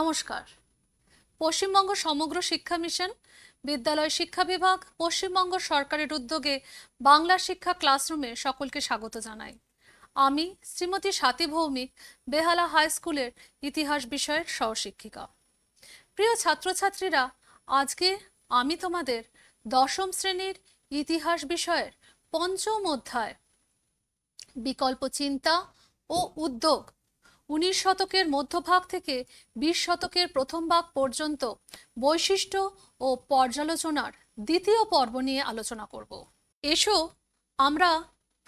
নমস্কার। পশ্চিমবঙ্গ সমগ্র শিক্ষা মিশন, বিদ্যালয় শিক্ষা বিভাগ, পশ্চিমবঙ্গ সরকারের উদ্যোগে বাংলা শিক্ষা ক্লাসরুমে সকলকে স্বাগত জানাই। আমি শ্রীমতী স্বাতী ভৌমিক, বেহালা হাই স্কুলের ইতিহাস বিষয়ের সহশিক্ষিকা। প্রিয় ছাত্রছাত্রীরা, আজকে আমি তোমাদের দশম শ্রেণীর ইতিহাস বিষয়ের পঞ্চম অধ্যায় বিকল্প চিন্তা ও উদ্যোগ 19 শতকের মধ্যভাগ থেকে 20 শতকের প্রথম ভাগ পর্যন্ত বৈশিষ্ট্য ও পর্যালোচনার দ্বিতীয় পর্ব নিয়ে আলোচনা করব। এসো আমরা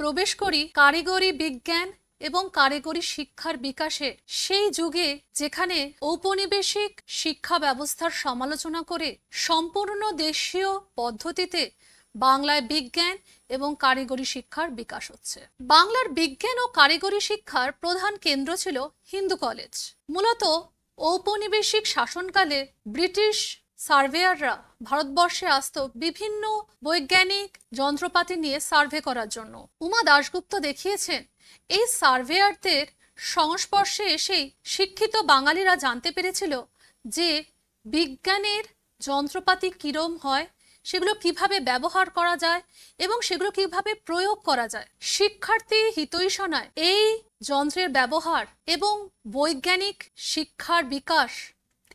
প্রবেশ করি কারিগরি বিজ্ঞান এবং কারিগরি শিক্ষার বিকাশে সেই যুগে, যেখানে ঔপনিবেশিক শিক্ষা ব্যবস্থার সমালোচনা করে সম্পূর্ণ দেশীয় পদ্ধতিতে বাংলায় বিজ্ঞান এবং কারিগরি শিক্ষার বিকাশ হচ্ছে। বাংলার বিজ্ঞান ও কারিগরি শিক্ষার প্রধান কেন্দ্র ছিল হিন্দু কলেজ। মূলত ঔপনিবেশিক শাসনকালে ব্রিটিশ সার্ভেয়াররা ভারতবর্ষে আসত বিভিন্ন বৈজ্ঞানিক যন্ত্রপাতি নিয়ে সার্ভে করার জন্য। উমা দাশগুপ্ত দেখিয়েছেন, এই সার্ভেয়ারদের সংস্পর্শে এসেই শিক্ষিত বাঙালিরা জানতে পেরেছিল যে বিজ্ঞানের যন্ত্রপাতি কিরম হয়, সেগুলো কিভাবে ব্যবহার করা যায় এবং সেগুলো কিভাবে প্রয়োগ করা যায়। শিক্ষার্থী হিতৈষণায় এই যন্ত্রের ব্যবহার এবং বৈজ্ঞানিক শিক্ষার বিকাশ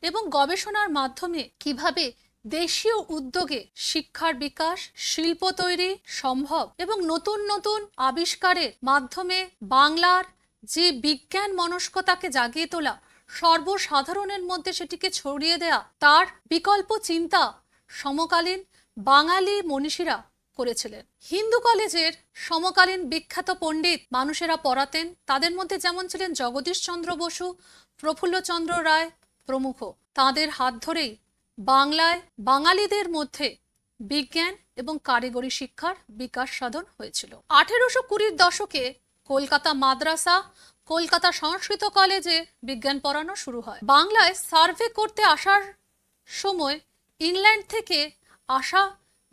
এবং গবেষণার মাধ্যমে কিভাবে দেশীয় উদ্যোগে শিক্ষার বিকাশ, শিল্প তৈরি সম্ভব এবং নতুন নতুন আবিষ্কারের মাধ্যমে বাংলার যে বিজ্ঞান মনস্কতাকে জাগিয়ে তোলা, সর্বসাধারণের মধ্যে সেটিকে ছড়িয়ে দেয়া, তার বিকল্প চিন্তা সমকালীন বাঙালি মনীষীরা করেছিলেন। হিন্দু কলেজের সমকালীন বিখ্যাত পণ্ডিত মানুষেরা পড়াতেন। তাদের মধ্যে যেমন ছিলেন জগদীশচন্দ্র বসু, প্রফুল্লচন্দ্র রায় প্রমুখ। তাদের হাত ধরেই বাংলায় বাঙালিদের মধ্যে বিজ্ঞান এবং কারিগরি শিক্ষার বিকাশ সাধন হয়েছিল। 1820-র দশকে কলকাতা মাদ্রাসা, কলকাতা সংস্কৃত কলেজে বিজ্ঞান পড়ানো শুরু হয়। বাংলায় সার্ভে করতে আসার সময় ইংল্যান্ড থেকে আসা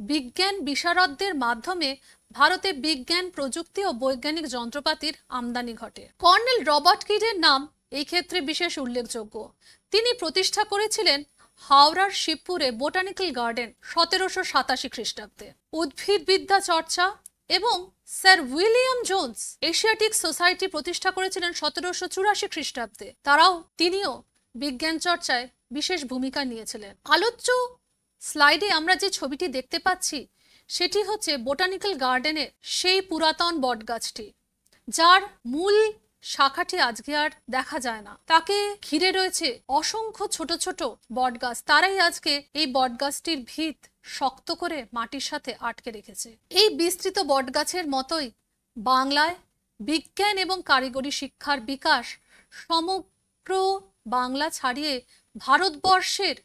বিজ্ঞান বিশারদদের মাধ্যমে ভারতে বিজ্ঞান, প্রযুক্তি ও বৈজ্ঞানিক যন্ত্রপাতির আমদানি ঘটে। কর্নেল রবার্ট কিডের নাম এই ক্ষেত্রে বিশেষ উল্লেখযোগ্য। তিনি প্রতিষ্ঠা করেছিলেন হাওড়ার শিবপুরে বোটানিক্যাল গার্ডেন 1787 খ্রিস্টাব্দে। উদ্ভিদবিদ্যা চর্চা এবং sir William Jones Asiatic society প্রতিষ্ঠা করেছিলেন 1784 খ্রিস্টাব্দে। তিনিও বিজ্ঞান চর্চায় বিশেষ ভূমিকা নিয়েছিলেন। আলোচ্য স্লাইডে আমরা যে ছবিটি দেখতে পাচ্ছি সেটি হচ্ছে বোটানিক্যাল গার্ডেনের সেই পুরাতন বটগাছটি, যার মূল শাখাটি আজকে আর দেখা যায় না। তাকে ঘিরে রয়েছে অসংখ্য ছোট ছোট বটগাছ। তারাই আজকে এই বটগাছটির ভিত শক্ত করে মাটির সাথে আটকে রেখেছে। এই বিস্তৃত বটগাছের মতোই বাংলায় বিজ্ঞান এবং কারিগরি শিক্ষার বিকাশ সমগ্র বাংলা ছাড়িয়ে ভারতবর্ষের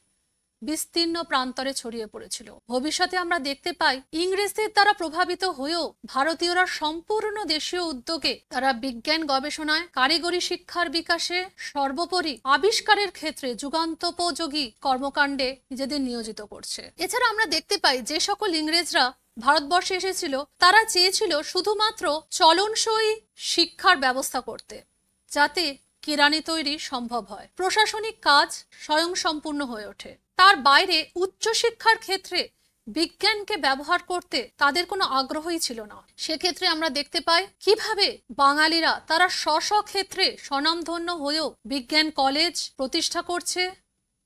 বিস্তীর্ণ প্রান্তরে ছড়িয়ে পড়েছিল। ভবিষ্যতে আমরা দেখতে পাই ইংরেজদের দ্বারা প্রভাবিত হয়েও ভারতীয়রা সম্পূর্ণ দেশীয় উদ্যোগে তারা বিজ্ঞান গবেষণায়, কারিগরি শিক্ষার বিকাশে, সর্বোপরি আবিষ্কারের ক্ষেত্রে যুগান্তোপযোগী কর্মকাণ্ডে নিজেদের নিয়োজিত করছে। এছাড়া আমরা দেখতে পাই যে সকল ইংরেজরা ভারতবর্ষে এসেছিল তারা চেয়েছিল শুধুমাত্র চলনসই শিক্ষার ব্যবস্থা করতে, যাতে কেরানি তৈরি সম্ভব হয়, প্রশাসনিক কাজ স্বয়ংসম্পূর্ণ হয়ে ওঠে। তার বাইরে উচ্চশিক্ষার ক্ষেত্রে বিজ্ঞানকে ব্যবহার করতে তাদের কোনো আগ্রহই ছিল না। সেক্ষেত্রে আমরা দেখতে পাই কিভাবে বাঙালিরা তারা স্ব ক্ষেত্রে স্বনামধন্য হয়েও বিজ্ঞান কলেজ প্রতিষ্ঠা করছে,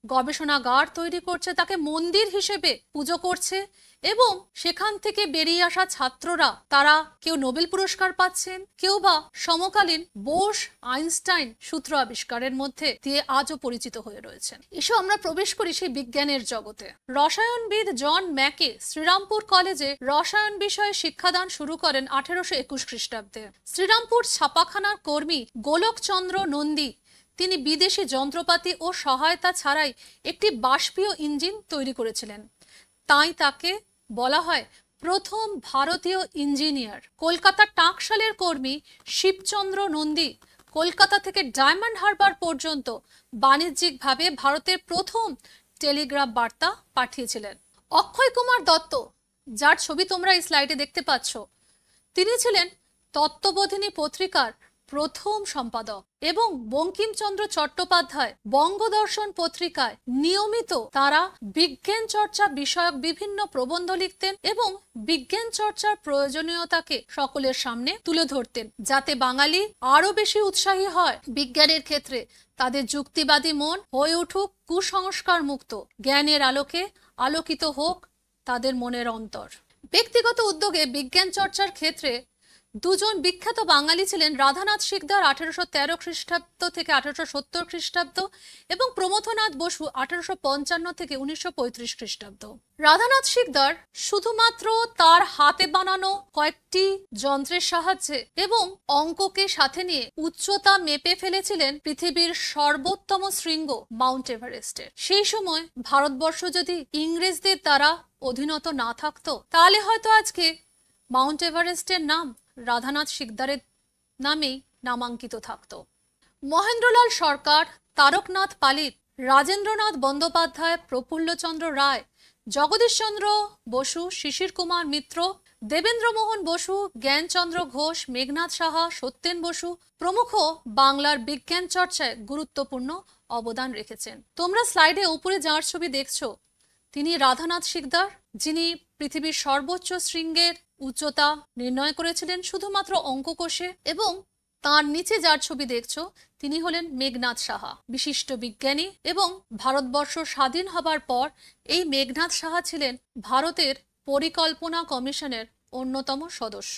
গবেষণাগার তৈরি করছে, তাকে মন্দির হিসেবে পুজো করছে এবং সেখান থেকে বেরিয়ে আসা ছাত্ররা তারা কেউ নোবেল পুরস্কার পাচ্ছেন, কেউ বা সমকালীন বোস, আইনস্টাইন সূত্র আবিষ্কারের মধ্যে দিয়ে আজও পরিচিত হয়ে রয়েছেন। এসো আমরা প্রবেশ করি সেই বিজ্ঞানের জগতে। রসায়নবিদ জন ম্যাকে শ্রীরামপুর কলেজে রসায়ন বিষয়ে শিক্ষাদান শুরু করেন 1821 খ্রিস্টাব্দে। শ্রীরামপুর ছাপাখানার কর্মী গোলকচন্দ্র নন্দী তিনি বিদেশি যন্ত্রপাতি ও সহায়তা ছাড়াই একটি বাষ্পীয় ইঞ্জিন তৈরি করেছিলেন। তাই তাকে বলা হয় প্রথম ভারতীয় ইঞ্জিনিয়ার। কলকাতা টাকশালের কর্মী শিবচন্দ্র নন্দী কলকাতা থেকে ডায়মন্ড হারবার পর্যন্ত বাণিজ্যিকভাবে ভারতের প্রথম টেলিগ্রাফ বার্তা পাঠিয়েছিলেন। অক্ষয় কুমার দত্ত, যার ছবি তোমরা এই স্লাইডে দেখতে পাচ্ছ, তিনি ছিলেন তত্ত্ববোধিনী পত্রিকার প্রথম সম্পাদক এবং বঙ্কিমচন্দ্র চট্টোপাধ্যায় বঙ্গদর্শন পত্রিকায় নিয়মিত তারা বিজ্ঞান চর্চা বিষয়ক বিভিন্ন প্রবন্ধ লিখতেন এবং বিজ্ঞান চর্চার প্রয়োজনীয়তাকে সকলের সামনে তুলে ধরতেন, যাতে বাঙালি আরো বেশি উৎসাহী হয় বিজ্ঞানের ক্ষেত্রে, তাদের যুক্তিবাদী মন হয়ে উঠুক কুসংস্কার মুক্ত, জ্ঞানের আলোকে আলোকিত হোক তাদের মনের অন্তর। ব্যক্তিগত উদ্যোগে বিজ্ঞান চর্চার ক্ষেত্রে দুজন বিখ্যাত বাঙালি ছিলেন রাধানাথ সিকদার 1813 খ্রিস্টাব্দ থেকে 1870 খ্রিস্টাব্দ এবং প্রমথনাথ বসু 1855 থেকে 1935 খ্রিস্টাব্দ। রাধানাথ সিকদার শুধুমাত্র তার হাতে বানানো কয়েকটি যন্ত্রের সাহায্যে এবং অঙ্ককে সাথে নিয়ে উচ্চতা মেপে ফেলেছিলেন পৃথিবীর সর্বোত্তম শৃঙ্গ মাউন্ট এভারেস্টের। সেই সময় ভারতবর্ষ যদি ইংরেজদের দ্বারা অধীনত না থাকতো, তাহলে হয়তো আজকে মাউন্ট এভারেস্টের নাম রাধানাথ সিকদারের নামেই নামাঙ্কিত থাকত। মহেন্দ্রলাল সরকার, তারকনাথ পালিত, রাজেন্দ্রনাথ বন্দ্যোপাধ্যায়, প্রফুল্লচন্দ্র রায়, জগদীশচন্দ্র বসু, শিশির কুমার মিত্র, দেবেন্দ্রমোহন বসু, জ্ঞানচন্দ্র ঘোষ, মেঘনাথ সাহা, সত্যেন বসু প্রমুখ বাংলার বিজ্ঞান চর্চায় গুরুত্বপূর্ণ অবদান রেখেছেন। তোমরা স্লাইডে উপরে যার ছবি দেখছো তিনি রাধানাথ সিকদার, যিনি পৃথিবীর সর্বোচ্চ শৃঙ্গের উচ্চতা নির্ণয় করেছিলেন শুধুমাত্র অঙ্ক কষে, এবং তার নিচে যার ছবি দেখছো তিনি হলেন মেঘনাথ সাহা, বিশিষ্ট বিজ্ঞানী, এবং ভারতবর্ষ স্বাধীন হবার পর এই মেঘনাথ সাহা ছিলেন ভারতের পরিকল্পনা কমিশনের অন্যতম সদস্য।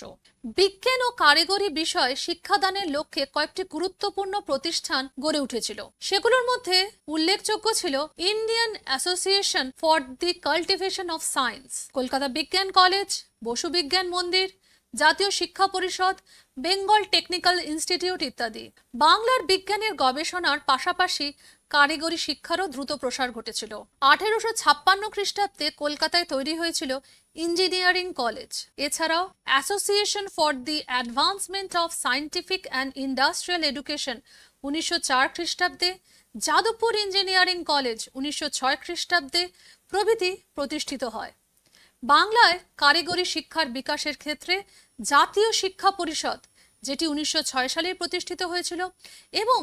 বিজ্ঞান ও কারিগরি বিষয়ে শিক্ষাদানের লক্ষ্যে কয়েকটি গুরুত্বপূর্ণ প্রতিষ্ঠান গড়ে উঠেছিল। সেগুলোর মধ্যে উল্লেখযোগ্য ছিল Indian Association for the cultivation of science, Kolkata বিজ্ঞান কলেজ, বসু বিজ্ঞান মন্দির, জাতীয় শিক্ষা পরিষদ, বেঙ্গল টেকনিক্যাল ইনস্টিটিউট ইত্যাদি। বাংলার বিজ্ঞানের গবেষণার পাশাপাশি কারিগরি শিক্ষারও দ্রুত প্রসার ঘটেছিল। 1856 খ্রিস্টাব্দে কলকাতায় তৈরি হয়েছিল ইঞ্জিনিয়ারিং কলেজ। এছাড়াও association for the advancement of scientific and industrial education 1904 খ্রিস্টাব্দে, যাদবপুর ইঞ্জিনিয়ারিং কলেজ 1906 খ্রিস্টাব্দে প্রভৃতি প্রতিষ্ঠিত হয়। বাংলায় কারিগরি শিক্ষার বিকাশের ক্ষেত্রে জাতীয় শিক্ষা পরিষদ, যেটি 1906 সালে প্রতিষ্ঠিত হয়েছিল, এবং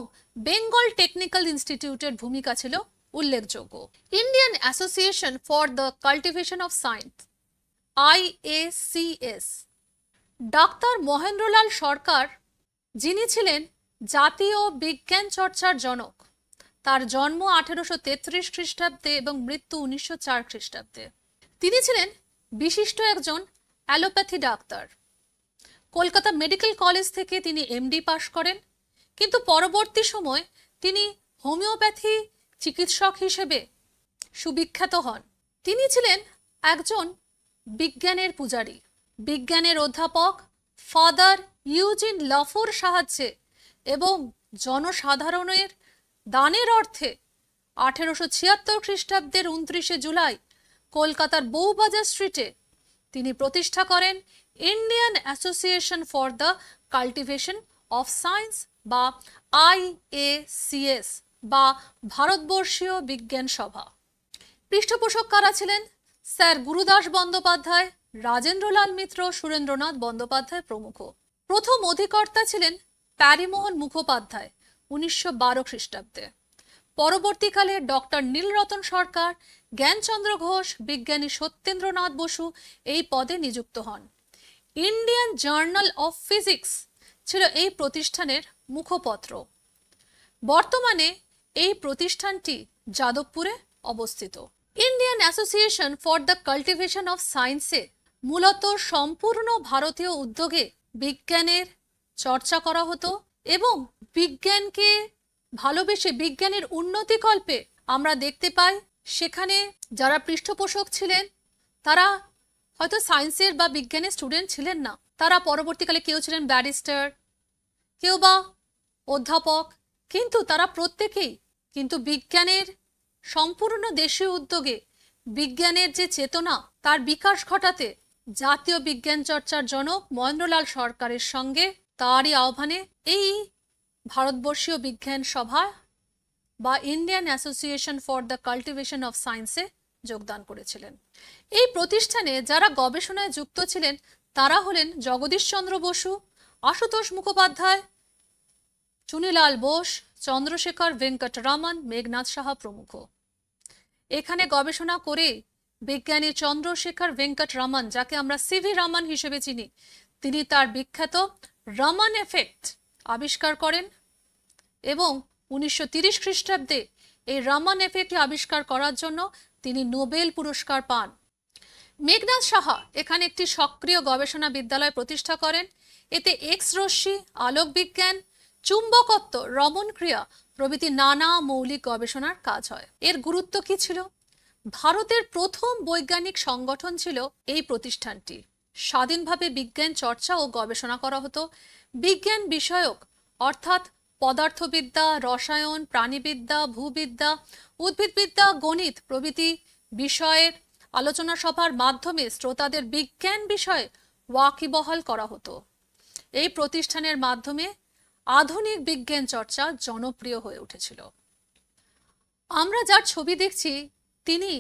বেঙ্গল টেকনিক্যাল ইনস্টিটিউটের ভূমিকা ছিল উল্লেখযোগ্য। Indian Association for the Cultivation of Science IACS, doctor Mahendralal Sarkar, যিনি ছিলেন জাতীয় বিজ্ঞান চর্চার জনক। তার জন্ম 1833 খ্রিস্টাব্দে এবং মৃত্যু 1904 খ্রিস্টাব্দে। তিনি ছিলেন বিশিষ্ট একজন allopathy doctor. Kolkata medical college থেকে তিনি MD পাশ করেন, কিন্তু পরবর্তী সময় তিনি হোমিওপ্যাথি চিকিৎসক হিসেবে সুবিখ্যাত হন। তিনি ছিলেন একজন বিজ্ঞানের পূজারী। বিজ্ঞানের অধ্যাপক ফাদার ইউজিন লাফোর সাহায্যে এবং জনসাধারণের দানের অর্থে 1876 খ্রিস্টাব্দের 29শে জুলাই কলকাতার বউবাজার স্ট্রিটে তিনি প্রতিষ্ঠা করেন Indian Association for the Cultivation of science বা IACS বা ভারতবর্ষীয় বিজ্ঞান সভা। পৃষ্ঠপোষক কারা ছিলেন? স্যার গুরুদাস বন্দ্যোপাধ্যায়, রাজেন্দ্রলাল মিত্র, সুরেন্দ্রনাথ বন্দ্যোপাধ্যায় প্রমুখ। প্রথম অধিকর্তা ছিলেন প্যারিমোহন মুখোপাধ্যায় 1912 খ্রিস্টাব্দে। পরবর্তীকালে ডক্টর নীলরতন সরকার, জ্ঞানচন্দ্র ঘোষ, বিজ্ঞানী সত্যেন্দ্রনাথ বসু এই পদে নিযুক্ত হন। ইন্ডিয়ান জার্নাল অফ ফিজিক্স ছিল এই প্রতিষ্ঠানের মুখপত্র। বর্তমানে এই প্রতিষ্ঠানটি যাদবপুরে অবস্থিত। Indian Association for the Cultivation of সায়েন্সে মূলত সম্পূর্ণ ভারতীয় উদ্যোগে বিজ্ঞানের চর্চা করা হতো এবং বিজ্ঞানকে ভালোবেসে বিজ্ঞানের উন্নতিকল্পে আমরা দেখতে পাই সেখানে যারা পৃষ্ঠপোষক ছিলেন তারা হয়তো সায়েন্সের বা বিজ্ঞানের স্টুডেন্ট ছিলেন না, তারা পরবর্তীকালে কেউ ছিলেন ব্যারিস্টার, কেউ বা অধ্যাপক, কিন্তু তারা প্রত্যেকেই কিন্তু বিজ্ঞানের সম্পূর্ণ দেশীয় উদ্যোগে বিজ্ঞানের যে চেতনা তার বিকাশ ঘটাতে জাতীয় বিজ্ঞান চর্চার জনক মহেন্দ্রলাল সরকারের সঙ্গে তারই আহ্বানে এই ভারতবর্ষীয় বিজ্ঞান সভা বা Indian Association for the Cultivation of সায়েন্সে যোগদান করেছিলেন। এই প্রতিষ্ঠানে যারা গবেষণায় যুক্ত ছিলেন তারা হলেন জগদীশচন্দ্র বসু, আশুতোষ মুখোপাধ্যায়, চুনিলাল বোস, চন্দ্রশেখর ভেঙ্কটরামন, মেঘনাদ সাহা প্রমুখ। এখানে গবেষণা করে বিজ্ঞানী চন্দ্রশেখর ভেঙ্কটরামন, যাকে আমরা সিভি রামন হিসেবে চিনি, তিনি তার বিখ্যাত রামন এফেক্ট আবিষ্কার করেন এবং 1930 খ্রিস্টাব্দে এই রামন এফেক্ট আবিষ্কার করার জন্য তিনি নোবেল পুরস্কার পান। মেঘনাদ সাহা এখানে একটি সক্রিয় গবেষণা বিদ্যালয় প্রতিষ্ঠা করেন। এতে এক্স রশ্মি, আলোক বিজ্ঞান, চুম্বকত্ব, রমন ক্রিয়া প্রভৃতি নানা মৌলিক গবেষণার কাজ হয়। এর গুরুত্ব কি ছিল? ভারতের প্রথম বৈজ্ঞানিক সংগঠন ছিল এই প্রতিষ্ঠানটি। স্বাধীনভাবে বিজ্ঞান চর্চা ও গবেষণা করা হতো। বিজ্ঞান বিষয়ক অর্থাৎ পদার্থবিদ্যা, রসায়ন, প্রাণীবিদ্যা, ভূবিদ্যা, উদ্ভিদবিদ্যা, গণিত প্রভৃতি বিষয়ের আলোচনা সভার মাধ্যমে শ্রোতাদের বিজ্ঞান বিষয়ে ওয়াকিবহাল করা হতো। এই প্রতিষ্ঠানের মাধ্যমে আধুনিক বিজ্ঞান চর্চা জনপ্রিয় হয়ে উঠেছিল। আমরা যার ছবি দেখছি তিনি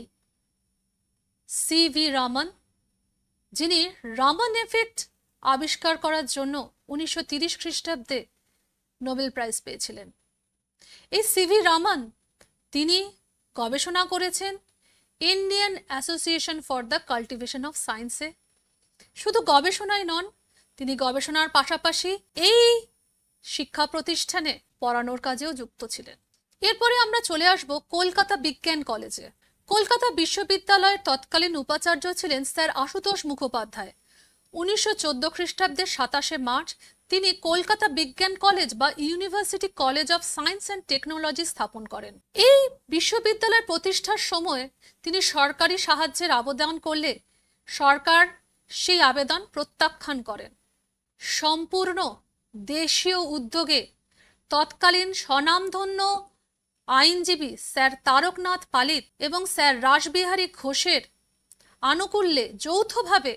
সিভি রামন, যিনি রামন এফেক্ট আবিষ্কার করার জন্য 1930 খ্রিস্টাব্দে নোবেল প্রাইজ পেয়েছিলেন। এই সিভি রামন তিনি গবেষণা করেছেন Indian Association for the Cultivation of সায়েন্সে। শুধু গবেষণায় নন, তিনি গবেষণার পাশাপাশি এই শিক্ষা প্রতিষ্ঠানে পড়ানোর কাজেও যুক্ত ছিলেন। এরপরে আমরা চলে আসব কলকাতা বিজ্ঞান কলেজে। কলকাতা বিশ্ববিদ্যালয়ের তৎকালীন উপাচার্য ছিলেন স্যার আশুতোষ মুখোপাধ্যায়। 1914 খ্রিস্টাব্দের 27শে মার্চ তিনি কলকাতা বিজ্ঞান কলেজ বা university college of science and technology স্থাপন করেন। এই বিশ্ববিদ্যালয় প্রতিষ্ঠার সময় তিনি সরকারি সাহায্যের আবেদন করলে সরকার সেই আবেদন প্রত্যাখ্যান করেন। সম্পূর্ণ দেশীয় উদ্যোগে তৎকালীন স্বনামধন্য আইনজীবী স্যার তারকনাথ পালিত এবং স্যার রাসবিহারী ঘোষের আনুকূল্যে যৌথভাবে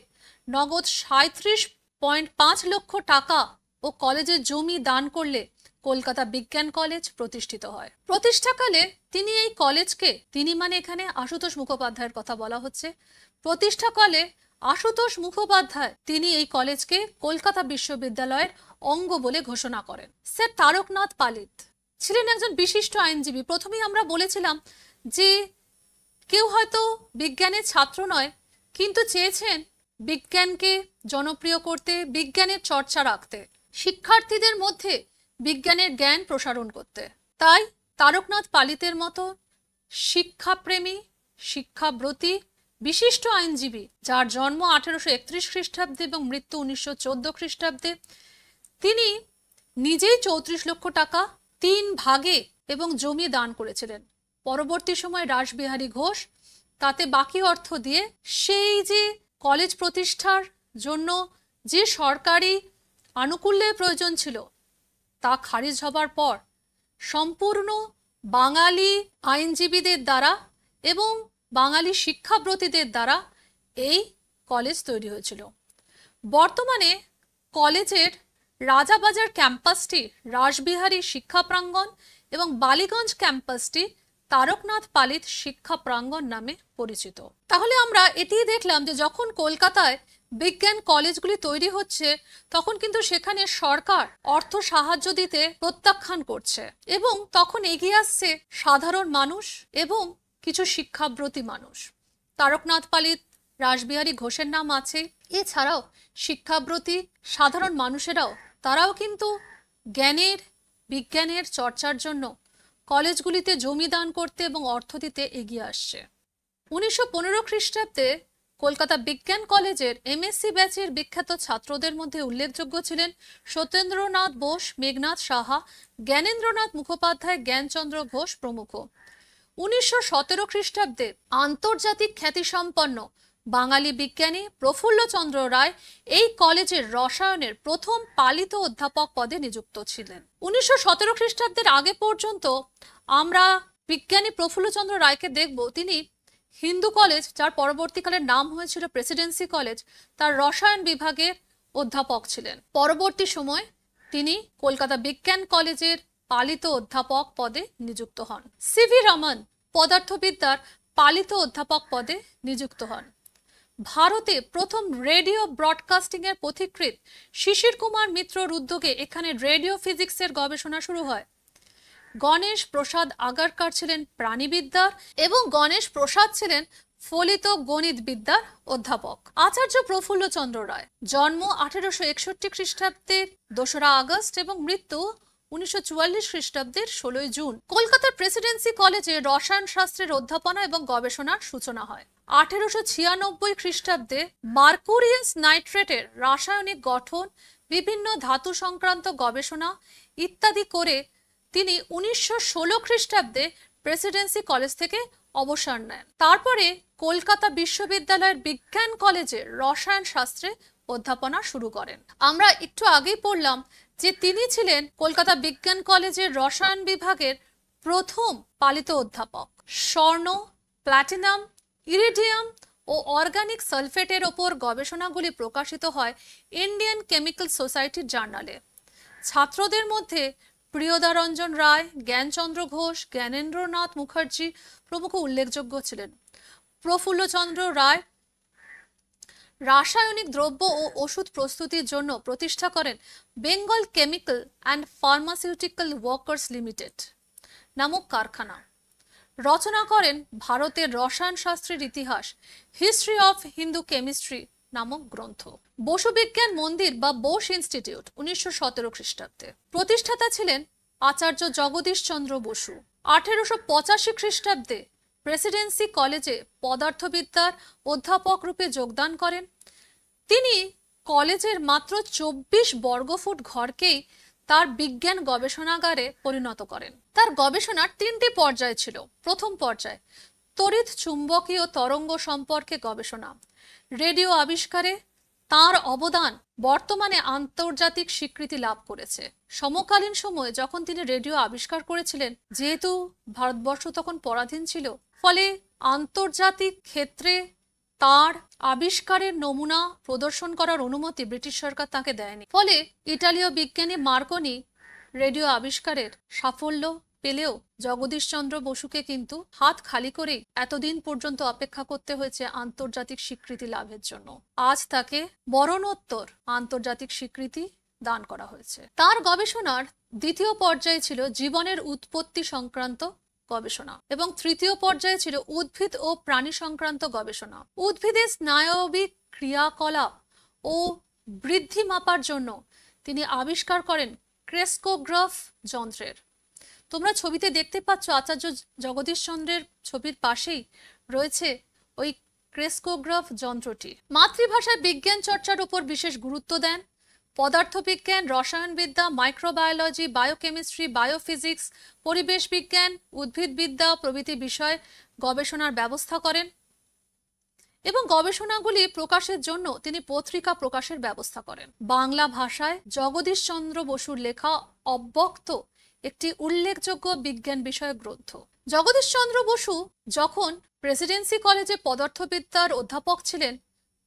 নগদ 37.5 লক্ষ টাকা ও কলেজের জমি দান করলে কলকাতা বিজ্ঞান কলেজ প্রতিষ্ঠিত হয়। প্রতিষ্ঠাকালে তিনি এই কলেজকে, তিনি মানে এখানে আশুতোষ মুখোপাধ্যায়ের কথা বলা হচ্ছে, প্রতিষ্ঠাকালে আশুতোষ মুখোপাধ্যায় তিনি এই কলেজকে কলকাতা বিশ্ববিদ্যালয়ের অঙ্গ বলে ঘোষণা করেন। স্যার তারকনাথ পালিত ছিলেন একজন বিশিষ্ট আইনজীবী। প্রথমেই আমরা বলেছিলাম যে কেউ হয়তো বিজ্ঞানের ছাত্র নয়, কিন্তু চেয়েছেন বিজ্ঞানকে জনপ্রিয় করতে, বিজ্ঞানের চর্চা রাখতে, শিক্ষার্থীদের মধ্যে বিজ্ঞানের জ্ঞান প্রসারণ করতে। তাই তারকনাথ পালিতের মতো শিক্ষাপ্রেমী, শিক্ষাব্রতী বিশিষ্ট আইনজীবী, যার জন্ম 1831 খ্রিস্টাব্দে এবং মৃত্যু 1914 খ্রিস্টাব্দে, তিনি নিজেই 34 লক্ষ টাকা 3 ভাগে এবং জমি দান করেছিলেন। পরবর্তী সময় রাসবিহারী ঘোষ তাতে বাকি অর্থ দিয়ে সেই যে কলেজ প্রতিষ্ঠার জন্য যে সরকারি আনুকূল্যের প্রয়োজন ছিল তা খারিজ হবার পর সম্পূর্ণ বাঙালি আইনজীবীদের দ্বারা এবং বাঙালি শিক্ষাব্রতীদের দ্বারা এই কলেজ তৈরি হয়েছিল। বর্তমানে কলেজের রাজাবাজার ক্যাম্পাসটি রাসবিহারী শিক্ষা প্রাঙ্গণ এবং বালিগঞ্জ ক্যাম্পাসটি তারকনাথ পালিত শিক্ষা প্রাঙ্গণ নামে পরিচিত। তাহলে আমরা এটি দেখলাম যে যখন কলকাতায় বিজ্ঞান কলেজগুলি তৈরি হচ্ছে তখন কিন্তু সেখানে সরকার অর্থ সাহায্য দিতে প্রত্যাখ্যান করছে এবং তখন এগিয়ে আসছে সাধারণ মানুষ এবং কিছু শিক্ষাব্রতী মানুষ। তারকনাথ পালিত, রাসবিহারী ঘোষের নাম আছে। এছাড়াও শিক্ষাব্রতী সাধারণ মানুষেরাও তারাও কিন্তু জ্ঞানের, বিজ্ঞানের চর্চার জন্য কলেজগুলিতে জমি দান করতে এবং অর্থ দিতে এগিয়ে আসছে। 1915 খ্রিস্টাব্দে কলকাতা বিজ্ঞান কলেজের এমএসসি ব্যাচের বিখ্যাত ছাত্রদের মধ্যে উল্লেখযোগ্য ছিলেন সত্যেন্দ্রনাথ বোস, মেঘনাদ সাহা, জ্ঞানেন্দ্রনাথ মুখোপাধ্যায়, জ্ঞানচন্দ্র ঘোষ প্রমুখ। 1917 খ্রিস্টাব্দে আন্তর্জাতিক খ্যাতিসম্পন্ন বাঙালি বিজ্ঞানী প্রফুল্লচন্দ্র রায় এই কলেজের রসায়নের প্রথম পালিত অধ্যাপক পদে নিযুক্ত ছিলেন। 1917 খ্রিস্টাব্দের আগে পর্যন্ত আমরা বিজ্ঞানী প্রফুল্লচন্দ্র রায়কে দেখব তিনি হিন্দু কলেজ, যার পরবর্তীকালে নাম হয়েছিল প্রেসিডেন্সি কলেজ, তার রসায়ন বিভাগের অধ্যাপক ছিলেন। পরবর্তী সময় তিনি কলকাতা বিজ্ঞান কলেজের পালিত অধ্যাপক পদে নিযুক্ত হন। সিভি রামন পদার্থবিদ্যার পালিত অধ্যাপক পদে নিযুক্ত হন। ভারতে প্রথম রেডিও ব্রডকাস্টিং এর পথিকৃৎ শিশির কুমার মিত্রর উদ্যোগে এখানে রেডিও ফিজিক্সের গবেষণা শুরু হয়। গণেশ প্রসাদ আগারকার ছিলেন প্রাণীবিদ্যার এবং গণেশ প্রসাদ ছিলেন ফলিত গণিত বিদ্যার অধ্যাপক। আচার্য প্রফুল্লচন্দ্র রায় জন্ম 1861 খ্রিস্টাব্দের 2রা আগস্ট এবং মৃত্যু 1944 খ্রিস্টাব্দের 16ই জুন। কলকাতার প্রেসিডেন্সি কলেজে রসায়ন শাস্ত্রের অধ্যাপনা এবং গবেষণার সূচনা হয়। 1896 খ্রিস্টাব্দে মার্কুরিয়াস নাইট্রেটের রাসায়নিক গঠন, বিভিন্ন ধাতু সংক্রান্ত গবেষণা ইত্যাদি করে তিনি 1916 খ্রিস্টাব্দে প্রেসিডেন্সি কলেজ থেকে অবসর নেন। তারপরে কলকাতা বিশ্ববিদ্যালয়ের বিজ্ঞান কলেজে রসায়ন শাস্ত্রে অধ্যাপনা শুরু করেন। আমরা একটু আগেই পড়লাম যে তিনি ছিলেন কলকাতা বিজ্ঞান কলেজের রসায়ন বিভাগের প্রথম পালিত অধ্যাপক। স্বর্ণ, প্ল্যাটিনাম, ইরিডিয়াম ও অর্গানিক সালফেটের ওপর গবেষণাগুলি প্রকাশিত হয় ইন্ডিয়ান কেমিক্যাল সোসাইটির জার্নালে। ছাত্রদের মধ্যে প্রিয়দারঞ্জন রায়, জ্ঞানচন্দ্র ঘোষ, জ্ঞানেন্দ্রনাথ মুখার্জি প্রমুখ উল্লেখযোগ্য ছিলেন। প্রফুল্লচন্দ্র রায় রাসায়নিক দ্রব্য ও ওষুধ প্রস্তুতির জন্য প্রতিষ্ঠা করেন Bengal chemical and pharmaceutical workers limited নামক কারখানা। রচনা করেন ভারতের রসায়ন শাস্ত্রের ইতিহাস, হিস্ট্রি অফ হিন্দু কেমিস্ট্রি নামক গ্রন্থ। বসু বিজ্ঞান মন্দির বা বোস ইনস্টিটিউট 1917 খ্রিস্টাব্দে। প্রতিষ্ঠাতা ছিলেন আচার্য জগদীশ চন্দ্র বসু। 1885 খ্রিস্টাব্দে প্রেসিডেন্সি কলেজে পদার্থবিদ্যার অধ্যাপক রূপে যোগদান করেন। তিনি কলেজের মাত্র 24 বর্গফুট ঘরকেই তার বিজ্ঞান গবেষণাগারে পরিণত করেন। তার গবেষণার 3টি পর্যায় ছিল। প্রথম পর্যায় তড়িৎ চুম্বকীয় তরঙ্গ সম্পর্কে গবেষণা। রেডিও আবিষ্কারে তার অবদান বর্তমানে আন্তর্জাতিক স্বীকৃতি লাভ করেছে। সমকালীন সময়ে যখন তিনি রেডিও আবিষ্কার করেছিলেন, যেহেতু ভারতবর্ষ তখন পরাধীন ছিল, ফলে আন্তর্জাতিক ক্ষেত্রে তার আবিষ্কারের নমুনা প্রদর্শন করার অনুমতি ব্রিটিশ সরকার তাকে দেয়নি। ফলে ইটালীয় বিজ্ঞানী মার্কনি রেডিও আবিষ্কারের সাফল্য পেলেও জগদীশচন্দ্র বসুকে কিন্তু হাত খালি করেই এতদিন পর্যন্ত অপেক্ষা করতে হয়েছে আন্তর্জাতিক স্বীকৃতি লাভের জন্য। আজ তাকে মরণোত্তর আন্তর্জাতিক স্বীকৃতি দান করা হয়েছে। তার গবেষণার দ্বিতীয় পর্যায়ে ছিল জীবনের উৎপত্তি সংক্রান্ত গবেষণা এবং তৃতীয় পর্যায়ে ছিল উদ্ভিদ ও প্রাণী সংক্রান্ত গবেষণা। উদ্ভিদের স্নায়বিক ক্রিয়াকলাপ ও বৃদ্ধি মাপার জন্য তিনি আবিষ্কার করেন ক্রেস্কোগ্রাফ যন্ত্রের। তোমরা ছবিতে দেখতে পাচ্ছ আচার্য জগদীশ চন্দ্রের ছবির পাশেই রয়েছে ওই ক্রেস্কোগ্রাফ যন্ত্রটি। মাতৃভাষায় বিজ্ঞান চর্চার উপর বিশেষ গুরুত্ব দেন। পদার্থবিজ্ঞান, রসায়নবিদ্যা, মাইক্রোবায়োলজি, বায়োকেমিস্ট্রি, বায়োফিজিক্স, পরিবেশ বিজ্ঞান, উদ্ভিদবিদ্যা প্রভৃতি বিষয়ে গবেষণার ব্যবস্থা করেন এবং গবেষণাগুলি প্রকাশের জন্য তিনি পত্রিকা প্রকাশের ব্যবস্থা করেন। বাংলা ভাষায় জগদীশ চন্দ্র বসুর লেখা অব্যক্ত একটি উল্লেখযোগ্য বিজ্ঞান বিষয়ক গ্রন্থ। জগদীশ চন্দ্র বসু যখন প্রেসিডেন্সি কলেজে পদার্থবিদ্যার অধ্যাপক ছিলেন,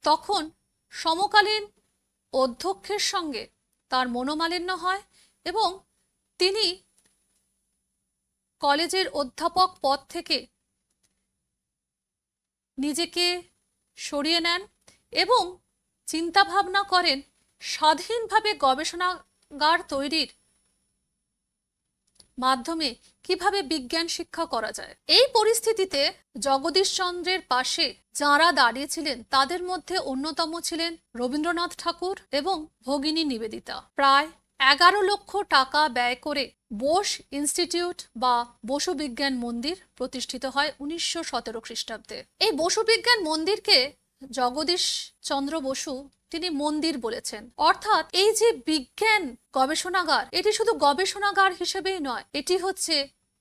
তখন সমকালীন অধ্যক্ষের সঙ্গে তার মনোমালিন্য হয় এবং তিনি কলেজের অধ্যাপক পদ থেকে নিজেকে সরিয়ে নেন এবং চিন্তা ভাবনা করেন স্বাধীনভাবে গবেষণাগার তৈরির মাধ্যমে কিভাবে বিজ্ঞান শিক্ষা করা যায়। এই পরিস্থিতিতে জগদীশ চন্দ্রের পাশে যাঁরা দাঁড়িয়েছিলেন তাদের মধ্যে অন্যতম ছিলেন রবীন্দ্রনাথ ঠাকুর এবং ভগিনী নিবেদিতা। প্রায় 11 লক্ষ টাকা ব্যয় করে বোস ইনস্টিটিউট বা বসু বিজ্ঞান মন্দির প্রতিষ্ঠিত হয় 1917 খ্রিস্টাব্দে। এই বসু বিজ্ঞান মন্দিরকে জগদীশ চন্দ্র বসু তিনি মন্দির বলেছেন। অর্থাৎ এই যে বিজ্ঞান গবেষণাগার, এটি শুধু গবেষণাগার হিসেবেই নয়, এটি হচ্ছে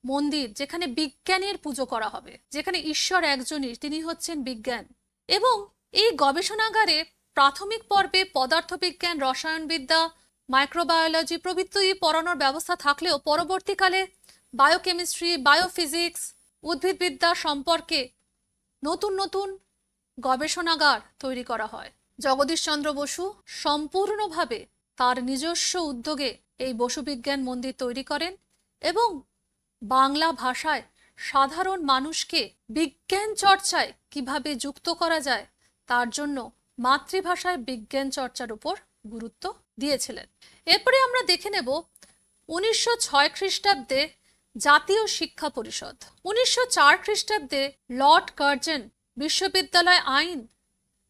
মন্দির যেখানে বিজ্ঞানের পুজো করা হবে, যেখানে ঈশ্বর একজনই, তিনি হচ্ছেন বিজ্ঞান। এবং এই গবেষণাগারে প্রাথমিক পর্বে পদার্থবিজ্ঞান, রসায়নবিদ্যা, মাইক্রোবায়োলজি প্রভৃতি পড়ানোর ব্যবস্থা থাকলেও পরবর্তীকালে বায়োকেমিস্ট্রি, বায়োফিজিক্স, উদ্ভিদবিদ্যা সম্পর্কে নতুন নতুন গবেষণাগার তৈরি করা হয়। জগদীশ চন্দ্র বসু সম্পূর্ণভাবে তার নিজস্ব উদ্যোগে এই বসু বিজ্ঞান মন্দির তৈরি করেন এবং বাংলা ভাষায় সাধারণ মানুষকে বিজ্ঞান চর্চায় কিভাবে যুক্ত করা যায় তার জন্য মাতৃভাষায় বিজ্ঞান চর্চার উপর গুরুত্ব দিয়েছিলেন। এরপরে আমরা দেখে নেব 1906 খ্রিস্টাব্দে জাতীয় শিক্ষা পরিষদ, 1904 খ্রিস্টাব্দে লর্ড কার্জন বিশ্ববিদ্যালয় আইন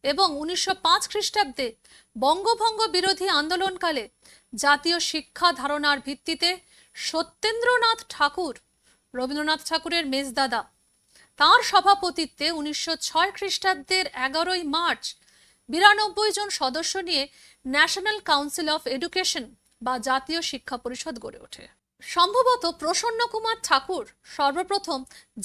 এবং 1905 খ্রিস্টাব্দে বঙ্গভঙ্গ বিরোধী আন্দোলনকালে জাতীয় শিক্ষা ধারণার ভিত্তিতে সত্যেন্দ্রনাথ ঠাকুর, রবীন্দ্রনাথ ঠাকুরের মেজদাদা, তাঁর সভাপতিত্বে 1906 খ্রিস্টাব্দের 11ই মার্চ 92 জন সদস্য নিয়ে ন্যাশনাল কাউন্সিল অফ এডুকেশন বা জাতীয় শিক্ষা পরিষদ গড়ে ওঠে। সম্ভবত প্রসন্ন কুমার ঠাকুর সর্বপ্রথম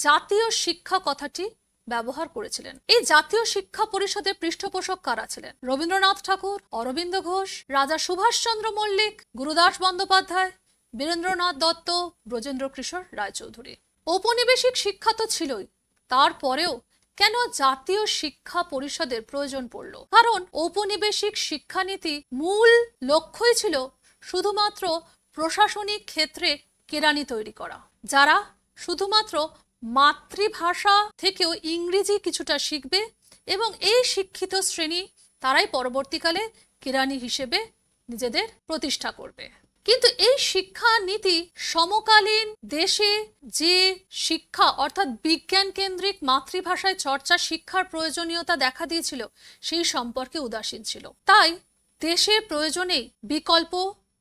জাতীয় শিক্ষা কথাটি ব্যবহার করেছিলেন। এই জাতীয় শিক্ষা পরিষদের পৃষ্ঠপোষক কারা ছিলেন? রবীন্দ্রনাথ ঠাকুর, অরবিন্দ ঘোষ, রাজা সুভাষচন্দ্র মল্লিক, গুরুদাস বন্দ্যোপাধ্যায়, বীরেন্দ্রনাথ দত্ত, ব্রজেন্দ্র কিশোর রায়চৌধুরী। ঔপনিবেশিক শিক্ষা তো ছিলই, তারপরেও কেন জাতীয় শিক্ষা পরিষদের প্রয়োজন পড়ল? কারণ ঔপনিবেশিক শিক্ষানীতি মূল লক্ষ্যই ছিল শুধুমাত্র প্রশাসনিক ক্ষেত্রে কেরানি তৈরি করা, যারা শুধুমাত্র মাতৃভাষা থেকেও ইংরেজি কিছুটা শিখবে এবং এই শিক্ষিত শ্রেণী তারাই পরবর্তীকালে কেরানি হিসেবে নিজেদের প্রতিষ্ঠা করবে। কিন্তু এই শিক্ষা নীতি সমকালীন দেশে যে শিক্ষা অর্থাৎ বিজ্ঞান কেন্দ্রিক মাতৃভাষায় চর্চা শিক্ষার প্রয়োজনীয়তা দেখা দিয়েছিল সেই সম্পর্কে উদাসীন ছিল। তাই দেশের প্রয়োজনেই বিকল্প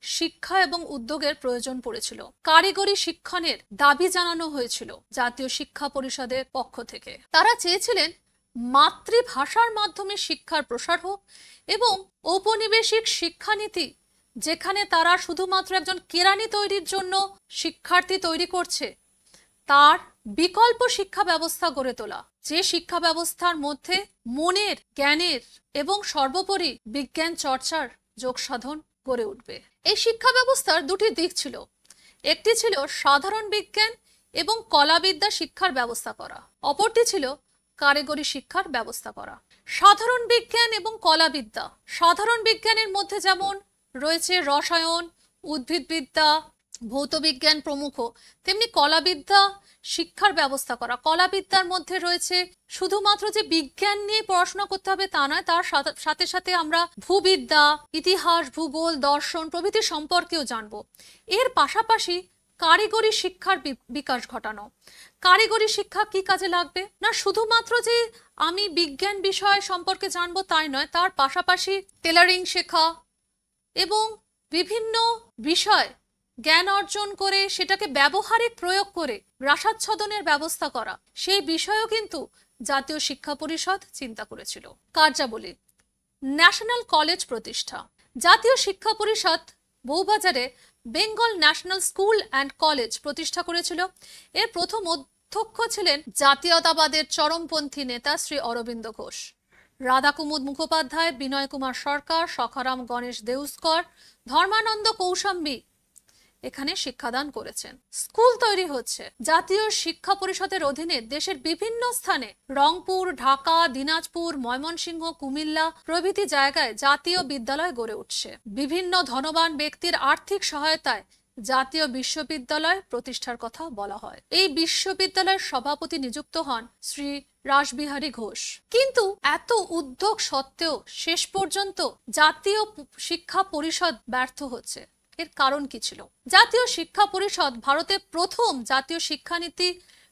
শিক্ষা এবং উদ্যোগের প্রয়োজন পড়েছিল। কারিগরি শিক্ষণের দাবি জানানো হয়েছিল জাতীয় শিক্ষা পরিষদের পক্ষ থেকে। তারা চেয়েছিলেন মাতৃভাষার মাধ্যমে শিক্ষার প্রসার হোক এবং ঔপনিবেশিক শিক্ষানীতি যেখানে তারা শুধুমাত্র একজন কেরানি তৈরির জন্য শিক্ষার্থী তৈরি করছে, তার বিকল্প শিক্ষা ব্যবস্থা গড়ে তোলা, যে শিক্ষা ব্যবস্থার মধ্যে মনের, জ্ঞানের এবং সর্বোপরি বিজ্ঞান চর্চার যোগসাধন গড়ে উঠবে। এই শিক্ষা ব্যবস্থার দুটি দিক ছিল, একটি ছিল সাধারণ বিজ্ঞান এবং কলাবিদ্যা শিক্ষার ব্যবস্থা করা, অপরটি ছিল কারিগরি শিক্ষার ব্যবস্থা করা। সাধারণ বিজ্ঞান এবং কলাবিদ্যা, সাধারণ বিজ্ঞানের মধ্যে যেমন রয়েছে রসায়ন, উদ্ভিদবিদ্যা, ভৌতবিজ্ঞান প্রমুখ, তেমনি কলাবিদ্যা শিক্ষার ব্যবস্থা করা। কলাবিদ্যার মধ্যে রয়েছে শুধুমাত্র যে বিজ্ঞান নিয়ে পড়াশোনা করতে হবে তা নয়, তার সাথে সাথে আমরা ভূবিদ্যা, ইতিহাস, ভূগোল, দর্শন প্রভৃতি সম্পর্কেও জানব। এর পাশাপাশি কারিগরি শিক্ষার বিকাশ ঘটানো। কারিগরি শিক্ষা কি কাজে লাগবে? না শুধুমাত্র যে আমি বিজ্ঞান বিষয় সম্পর্কে জানবো তাই নয়, তার পাশাপাশি টেলারিং শেখা এবং বিভিন্ন বিষয় জ্ঞান অর্জন করে সেটাকে ব্যবহারিক প্রয়োগ করে রসাচ্ছাদনের ব্যবস্থা করা, সেই বিষয়েও কিন্তু জাতীয় শিক্ষা পরিষদ চিন্তা করেছিল। কার্যাবলী: ন্যাশনাল কলেজ প্রতিষ্ঠা। জাতীয় শিক্ষা পরিষদ বউবাজারে Bengal National School and College প্রতিষ্ঠা করেছিল। এর প্রথম অধ্যক্ষ ছিলেন জাতীয়তাবাদের চরমপন্থী নেতা শ্রী অরবিন্দ ঘোষ। রাধাকুমুদ মুখোপাধ্যায়, বিনয় কুমার সরকার, সখারাম গণেশ দেউস্কর, ধর্মানন্দ কৌশাম্বী এখানে শিক্ষাদান করেছেন। স্কুল তৈরি হচ্ছে। জাতীয় শিক্ষা পরিষদের অধীনে দেশের বিভিন্ন স্থানে রংপুর, ঢাকা, দিনাজপুর, ময়মনসিংহ, কুমিল্লা প্রভৃতি জায়গায় জাতীয় বিদ্যালয় গড়ে উঠছে। বিভিন্ন ধনবান ব্যক্তির আর্থিক সহায়তায় জাতীয় বিশ্ববিদ্যালয় প্রতিষ্ঠার কথা বলা হয়। এই বিশ্ববিদ্যালয়ের সভাপতি নিযুক্ত হন শ্রী রাসবিহারী ঘোষ। কিন্তু এত উদ্যোগ সত্ত্বেও শেষ পর্যন্ত জাতীয় শিক্ষা পরিষদ ব্যর্থ হচ্ছে। এর কারণ কি ছিল? জাতীয় শিক্ষা পরিষদ ভারতের প্রথম জাতীয় শিক্ষানীতি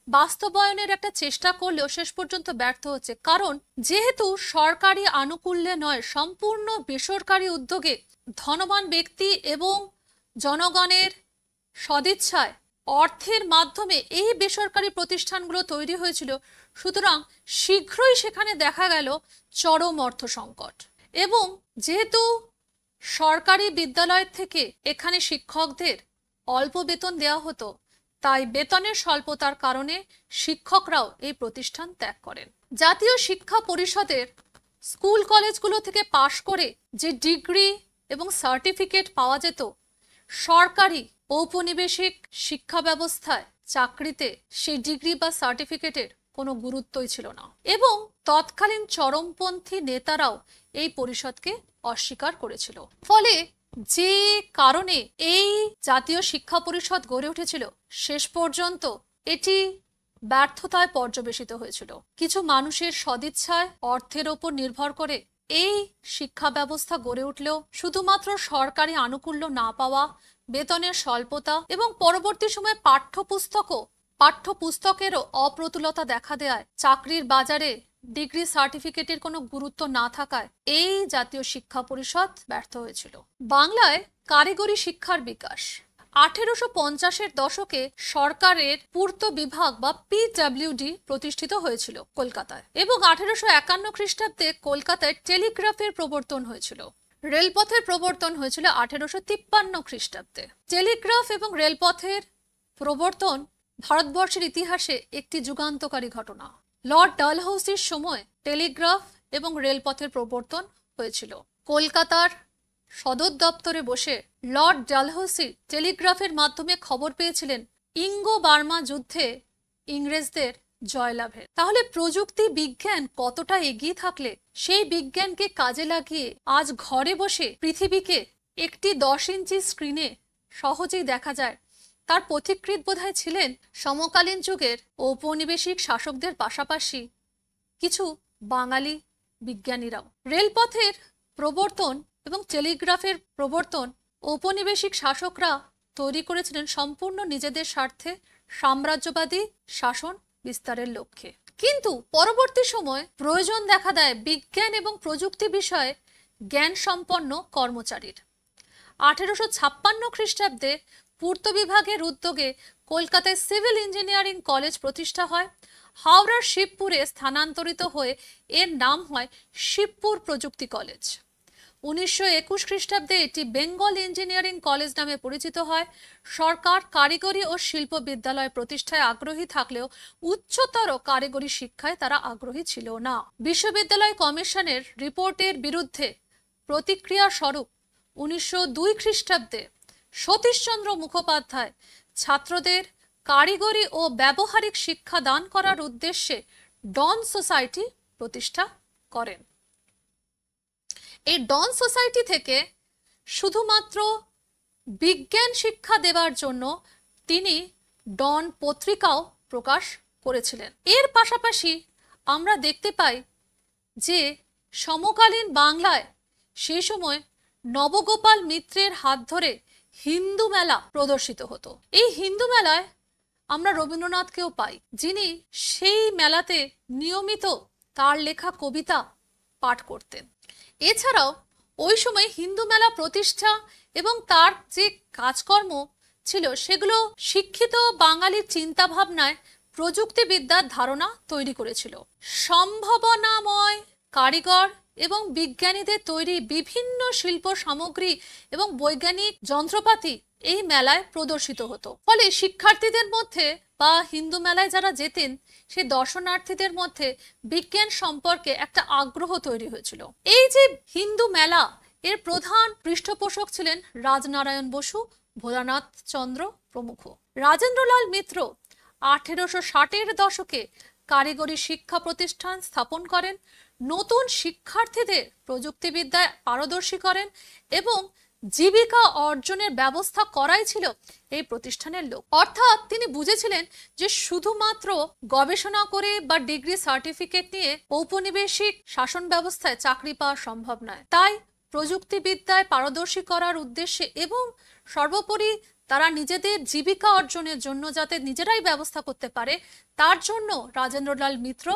বাস্তবায়নের একটা চেষ্টা করলেও শেষ পর্যন্ত ব্যর্থ হচ্ছে। কারণ যেহেতু সরকারি আনুকূল্যে নয়, সম্পূর্ণ বেসরকারি উদ্যোগে ধনবান ব্যক্তি এবং জনগণের সদিচ্ছায় অর্থের মাধ্যমে এই বেসরকারি প্রতিষ্ঠানগুলো তৈরি হয়েছিল, সুতরাং শীঘ্রই সেখানে দেখা গেল চরম অর্থ সংকট। এবং যেহেতু সরকারি বিদ্যালয় থেকে এখানে শিক্ষকদের অল্প বেতন দেওয়া হতো, তাই বেতনের স্বল্পতার কারণে শিক্ষকরাও এই প্রতিষ্ঠান ত্যাগ করেন। জাতীয় শিক্ষা পরিষদের স্কুল কলেজগুলো থেকে পাশ করে যে ডিগ্রি এবং সার্টিফিকেট পাওয়া যেত, সরকারি ঔপনিবেশিক শিক্ষা ব্যবস্থায় চাকরিতে সেই ডিগ্রি বা সার্টিফিকেটের কোনো গুরুত্বই ছিল না এবং তৎকালীন চরমপন্থী নেতারাও এই পরিষদকে অস্বীকার করেছিল। ফলে যে কারণে এই জাতীয় শিক্ষা পরিষদ গড়ে উঠেছিল, শেষ পর্যন্ত এটি ব্যর্থতায় পর্যবেসিত হয়েছিল। কিছু মানুষের সদিচ্ছায়, অর্থের ওপর নির্ভর করে এই শিক্ষা ব্যবস্থা গড়ে উঠলেও শুধুমাত্র সরকারি আনুকূল্য না পাওয়া, বেতনের স্বল্পতা এবং পরবর্তী সময়ে পাঠ্যপুস্তকেরও অপ্রতুলতা দেখা দেয়, চাকরির বাজারে ডিগ্রি সার্টিফিকেটের কোনো গুরুত্ব না থাকায় এই জাতীয় শিক্ষা পরিষদ ব্যর্থ হয়েছিল। বাংলায় কারিগরি শিক্ষার বিকাশ 1850-এর দশকে সরকারের পূর্ত বিভাগ বা পিডব্লিউডি প্রতিষ্ঠিত হয়েছিল কলকাতায়, এবং 1851 খ্রিস্টাব্দে কলকাতায় টেলিগ্রাফের প্রবর্তন হয়েছিল। রেলপথের প্রবর্তন হয়েছিল 1853 খ্রিস্টাব্দে। টেলিগ্রাফ এবং রেলপথের প্রবর্তন ভারতবর্ষের ইতিহাসে একটি যুগান্তকারী ঘটনা। লর্ড ডালহৌসির সময় টেলিগ্রাফ এবং রেলপথের প্রবর্তন হয়েছিল। কলকাতার সদর দপ্তরে বসে লর্ড ডালহৌসি টেলিগ্রাফের মাধ্যমে খবর পেয়েছিলেন ইঙ্গো বার্মা যুদ্ধে ইংরেজদের জয়লাভের। তাহলে প্রযুক্তি বিজ্ঞান কতটা এগিয়ে থাকলে সেই বিজ্ঞানকে কাজে লাগিয়ে আজ ঘরে বসে পৃথিবীকে একটি 10 ইঞ্চি স্ক্রিনে সহজেই দেখা যায়, তার পথিকৃৎ বোধহয় ছিলেন সমকালীন যুগের ঔপনিবেশিক শাসকদের পাশাপাশি কিছু বাঙালি বিজ্ঞানীরাও। রেলপথের প্রবর্তন এবং টেলিগ্রাফের প্রবর্তন ঔপনিবেশিক শাসকরা তৈরি করেছিলেন সম্পূর্ণ নিজেদের স্বার্থে, সাম্রাজ্যবাদী শাসন বিস্তারের লক্ষ্যে। কিন্তু পরবর্তী সময় প্রয়োজন দেখা দেয় বিজ্ঞান এবং প্রযুক্তি বিষয়ে জ্ঞান সম্পন্ন কর্মচারীর। 1856 খ্রিস্টাব্দে পূর্ত বিভাগের উদ্যোগে কলকাতায় সিভিল ইঞ্জিনিয়ারিং কলেজ প্রতিষ্ঠা হয়। হাওড়ার শিবপুরে স্থানান্তরিত হয়ে এর নাম হয় শিবপুর প্রযুক্তি কলেজ। 1921 খ্রিস্টাব্দে এটি বেঙ্গল ইঞ্জিনিয়ারিং কলেজ নামে পরিচিত হয়। সরকার কারিগরি ও শিল্প বিদ্যালয় প্রতিষ্ঠায় আগ্রহী থাকলেও উচ্চতর কারিগরি শিক্ষায় তারা আগ্রহী ছিল না। বিশ্ববিদ্যালয় কমিশনের রিপোর্টের বিরুদ্ধে প্রতিক্রিয়া স্বরূপ 1902 খ্রিস্টাব্দে সতীশচন্দ্র মুখোপাধ্যায় ছাত্রদের কারিগরি ও ব্যবহারিক শিক্ষা দান করার উদ্দেশ্যে ডন সোসাইটি প্রতিষ্ঠা করেন। এই ডন সোসাইটি থেকে শুধুমাত্র বিজ্ঞান শিক্ষা দেওয়ার জন্য তিনি ডন পত্রিকাও প্রকাশ করেছিলেন। এর পাশাপাশি আমরা দেখতে পাই যে সমকালীন বাংলায় সেই সময় নবগোপাল মিত্রের হাত ধরে হিন্দু মেলা প্রদর্শিত হতো। এই হিন্দু মেলায় আমরা রবীন্দ্রনাথকেও পাই, যিনি সেই মেলাতে নিয়মিত তার লেখা কবিতা পাঠ করতেন। এছাড়াও ওই সময় হিন্দু মেলা প্রতিষ্ঠা এবং তার যে কাজকর্ম ছিল সেগুলো শিক্ষিত বাঙালির চিন্তা ভাবনায় প্রযুক্তিবিদ্যার ধারণা তৈরি করেছিল। সম্ভাবনাময় কারিগর এবং বিজ্ঞানীদের তৈরি বিভিন্ন শিল্প সামগ্রী এবং বৈজ্ঞানিক যন্ত্রপাতি এই মেলায় প্রদর্শিত হতো। ফলে শিক্ষার্থীদের মধ্যে বা হিন্দু মেলায় যারা যেতেন সেই দর্শনার্থীদের মধ্যে বিজ্ঞান সম্পর্কে একটা আগ্রহ তৈরি হয়েছিল। এই যে হিন্দু মেলা, এর প্রধান পৃষ্ঠপোষক ছিলেন রাজনারায়ণ বসু, ভোলানাথ চন্দ্র প্রমুখ। রাজেন্দ্রলাল মিত্র 1860-এর দশকে কারিগরি শিক্ষা প্রতিষ্ঠান স্থাপন করেন, নতুন শিক্ষার্থীদের প্রযুক্তিবিদ্যায় পারদর্শী করেন এবং জীবিকা অর্জনের ব্যবস্থা করাই ছিল এই প্রতিষ্ঠানের লক্ষ্য। অর্থাৎ তিনি বুঝেছিলেন যে শুধুমাত্র গবেষণা করে বা ডিগ্রি সার্টিফিকেট নিয়ে ঔপনিবেশিক শাসন ব্যবস্থায় চাকরি পাওয়া সম্ভব নয়। তাই প্রযুক্তিবিদ্যায় পারদর্শী করার উদ্দেশ্যে এবং সর্বোপরি তারা নিজেদের জীবিকা অর্জনের জন্য যাতে নিজেরাই ব্যবস্থা করতে পারে তার জন্য রাজেন্দ্রলাল মিত্র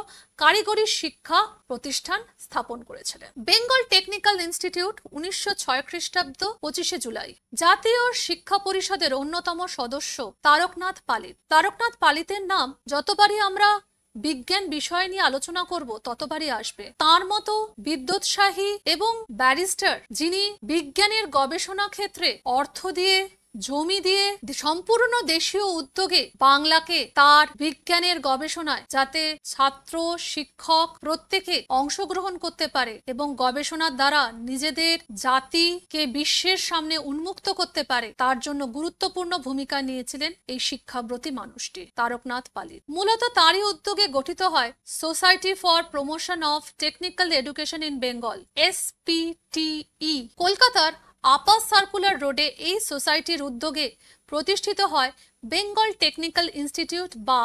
কারিগরি শিক্ষা প্রতিষ্ঠান স্থাপন করেছিলেন। বেঙ্গল টেকনিক্যাল ইনস্টিটিউট 1906 খ্রিস্টাব্দ 25শে জুলাই। জাতীয় শিক্ষা পরিষদের অন্যতম সদস্য তারকনাথ পালিত। তারকনাথ পালিতের নাম যতবারই আমরা বিজ্ঞান বিষয় নিয়ে আলোচনা করব ততবারই আসবে। তার মতো বিদ্যোৎসাহী এবং ব্যারিস্টার যিনি বিজ্ঞানের গবেষণা ক্ষেত্রে অর্থ দিয়ে, জমি দিয়ে সম্পূর্ণ দেশীয় উদ্যোগে বাংলাকে তার বিজ্ঞানের গবেষণায় যাতে ছাত্র শিক্ষক প্রত্যেকে অংশগ্রহণ করতে পারে এবং গবেষণার দ্বারা নিজেদের জাতিকে বিশ্বের সামনে উন্মুক্ত করতে পারে তার জন্য গুরুত্বপূর্ণ ভূমিকা নিয়েছিলেন এই শিক্ষাব্রতী মানুষটি তারকনাথ পালিত। মূলত তারই উদ্যোগে গঠিত হয় society for promotion of technical education in Bengal, SPTE। কলকাতার আপার সার্কুলার রোডে এই সোসাইটির উদ্যোগে প্রতিষ্ঠিত হয় বেঙ্গল টেকনিক্যাল ইনস্টিটিউট বা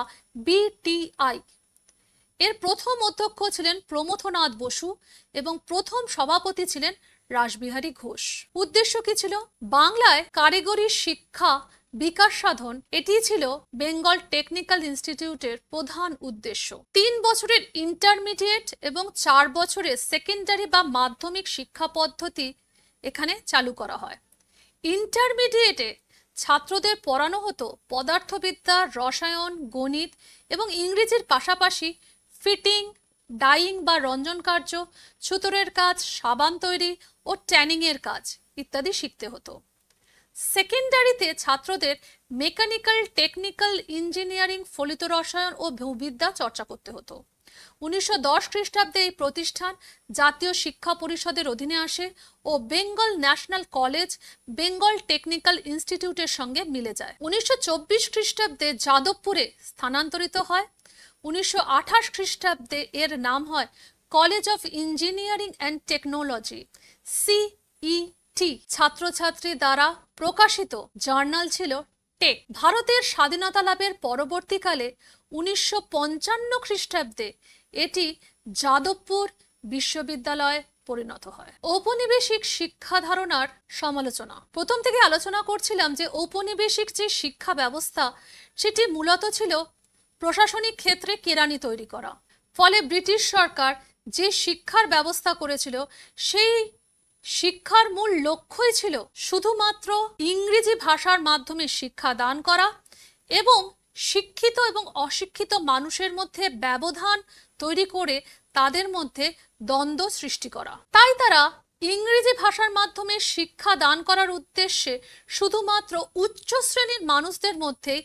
বিটিআই। এর প্রথম অধ্যক্ষ ছিলেন প্রমথনাথ বসু এবং প্রথম সভাপতি ছিলেন রাসবিহারী ঘোষ। উদ্দেশ্য কি ছিল? বাংলায় কারিগরি শিক্ষা বিকাশ সাধন, এটি ছিল বেঙ্গল টেকনিক্যাল ইনস্টিটিউটের প্রধান উদ্দেশ্য। 3 বছরের ইন্টারমিডিয়েট এবং 4 বছরের সেকেন্ডারি বা মাধ্যমিক শিক্ষা পদ্ধতি এখানে চালু করা হয়। ইন্টারমিডিয়েটে ছাত্রদের পড়ানো হতো পদার্থবিদ্যা, রসায়ন, গণিত এবং ইংরেজির পাশাপাশি ফিটিং, ডাইং বা রঞ্জন কার্য, ছুতোরের কাজ, সাবান তৈরি ও ট্যানিং এর কাজ ইত্যাদি শিখতে হতো। সেকেন্ডারিতে ছাত্রদের মেকানিক্যাল, টেকনিক্যাল, ইঞ্জিনিয়ারিং, ফলিত রসায়ন ও ভূবিদ্যা চর্চা করতে হতো। 1910 খ্রিস্টাব্দে এই প্রতিষ্ঠান জাতীয় শিক্ষা পরিষদের অধীনে আসে ও Bengal National College Bengal Technical ইনস্টিটিউটের সঙ্গে মিলে যায়। 1924 খ্রিস্টাব্দে যাদবপুরে স্থানান্তরিত হয়। 1928 খ্রিস্টাব্দে এর নাম হয় college of engineering and technology, CET. ছাত্রছাত্রী দ্বারা প্রকাশিত জার্নাল ছিল টেক। ভারতের স্বাধীনতা লাভের পরবর্তীকালে 1955 খ্রিস্টাব্দে এটি যাদবপুর বিশ্ববিদ্যালয়ে পরিণত হয়। ঔপনিবেশিক শিক্ষা ধারণার সমালোচনা। প্রথম থেকে আলোচনা করছিলাম যে ঔপনিবেশিক যে শিক্ষা ব্যবস্থা সেটি মূলত ছিল প্রশাসনিক ক্ষেত্রে কেরানি তৈরি করা। ফলে ব্রিটিশ সরকার যে শিক্ষার ব্যবস্থা করেছিল সেই শিক্ষার মূল লক্ষ্যই ছিল শুধুমাত্র ইংরেজি ভাষার মাধ্যমে শিক্ষা দান করা এবং শিক্ষিত এবং অশিক্ষিত মানুষের মধ্যে ব্যবধান তৈরি করে তাদের মধ্যে দ্বন্দ্ব সৃষ্টি করা। তাই তারা ইংরেজি ভাষার মাধ্যমে শিক্ষা দান করার উদ্দেশ্যে শুধুমাত্র উচ্চ শ্রেণীর মানুষদের মধ্যে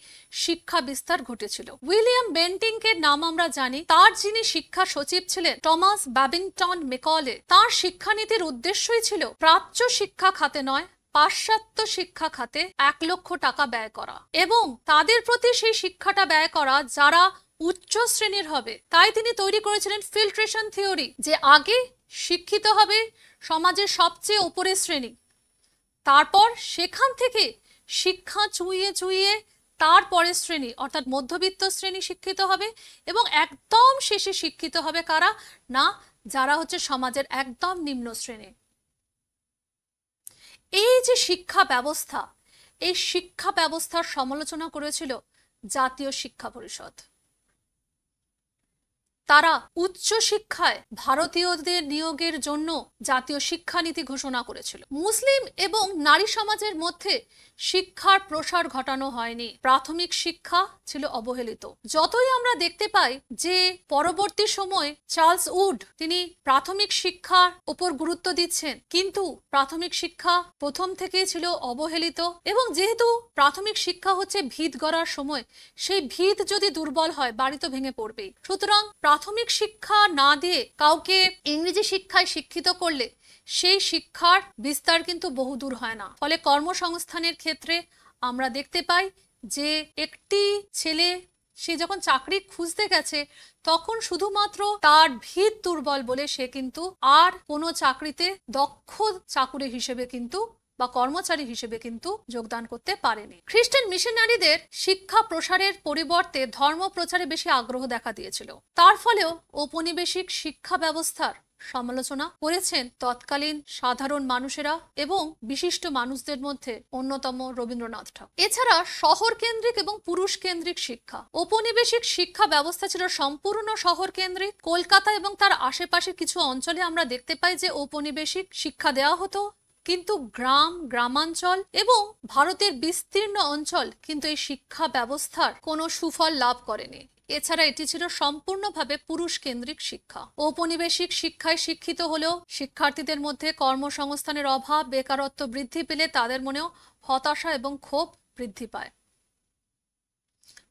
শিক্ষা বিস্তার ঘটেছিল। উইলিয়াম বেন্টিংকে নাম আমরা জানি। তার যিনি শিক্ষা সচিব ছিলেন টমাস ব্যাবিংটন মেকলে, তার শিক্ষানীতির উদ্দেশ্যই ছিল প্রাচ্য শিক্ষা খাতে নয়, পাশ্চাত্য শিক্ষা খাতে 1 লক্ষ টাকা ব্যয় করা এবং তাদের প্রতি সেই শিক্ষাটা ব্যয় করা যারা উচ্চ শ্রেণীর হবে। তাই তিনি তৈরি করেছিলেন ফিল্ট্রেশন থিওরি, যে আগে শিক্ষিত হবে সমাজের সবচেয়ে উপরের শ্রেণী, তারপর সেখান থেকে শিক্ষা চুইয়ে চুইয়ে তারপরের শ্রেণী অর্থাৎ মধ্যবিত্ত শ্রেণী শিক্ষিত হবে এবং একদম শেষে শিক্ষিত হবে কারা? না, যারা হচ্ছে সমাজের একদম নিম্ন শ্রেণী। এই যে শিক্ষা ব্যবস্থা, এই শিক্ষা ব্যবস্থার সমালোচনা করেছিল জাতীয় শিক্ষা পরিষদ। তারা উচ্চ শিক্ষায় ভারতীয়দের নিয়োগের জন্য জাতীয় শিক্ষানীতি ঘোষণা করেছিল। মুসলিম এবং নারী সমাজের মধ্যে শিক্ষার প্রসার ঘটানো হয়নি। প্রাথমিক শিক্ষা ছিল অবহেলিত। যতই আমরা দেখতে পাই যে পরবর্তী সময় চার্লস উড তিনি প্রাথমিক শিক্ষার উপর গুরুত্ব দিচ্ছেন, কিন্তু প্রাথমিক শিক্ষা প্রথম থেকেই ছিল অবহেলিত এবং যেহেতু প্রাথমিক শিক্ষা হচ্ছে ভিত গড়ার সময়, সেই ভিত যদি দুর্বল হয় বাড়ি তো ভেঙে পড়বেই। সুতরাং প্রাথমিক শিক্ষা না দিয়ে কাউকে ইংরেজি শিক্ষায় শিক্ষিত করলে সেই শিক্ষার বিস্তার কিন্তু বহুদূর হয় না। ফলে কর্মসংস্থানের ক্ষেত্রে আমরা দেখতে পাই যে একটি ছেলে সে যখন চাকরি খুঁজতে গেছে তখন শুধুমাত্র তার ভিত দুর্বল বলে সে কিন্তু আর কোনো চাকরিতে দক্ষ চাকুরে হিসেবে কিন্তু বা কর্মচারী হিসেবে কিন্তু যোগদান করতে পারেনি। খ্রিস্টান মিশনারিদের শিক্ষা প্রসারের পরিবর্তে ধর্ম প্রচারে বেশি আগ্রহ দেখা দিয়েছিল। তার ফলেও ঔপনিবেশিক শিক্ষা ব্যবস্থার সমালোচনা করেছেন তৎকালীন সাধারণ মানুষেরা এবং বিশিষ্ট মানুষদের মধ্যে অন্যতম রবীন্দ্রনাথ ঠাকুর। এছাড়া শহর কেন্দ্রিক এবং পুরুষ কেন্দ্রিক শিক্ষা। ঔপনিবেশিক শিক্ষা ব্যবস্থা ছিল সম্পূর্ণ শহর কেন্দ্রিক। কলকাতা এবং তার আশেপাশে কিছু অঞ্চলে আমরা দেখতে পাই যে ঔপনিবেশিক শিক্ষা দেওয়া হতো, কিন্তু গ্রামাঞ্চল এবং ভারতের বিস্তীর্ণ অঞ্চল কিন্তু এই শিক্ষা ব্যবস্থার কোনো সুফল লাভ করেনি। এছাড়া এটি ছিল সম্পূর্ণভাবে পুরুষ কেন্দ্রিক শিক্ষা। ঔপনিবেশিক শিক্ষায় শিক্ষিত হলেও শিক্ষার্থীদের মধ্যে কর্মসংস্থানের অভাব, বেকারত্ব বৃদ্ধি পেলে তাদের মনেও হতাশা এবং ক্ষোভ বৃদ্ধি পায়।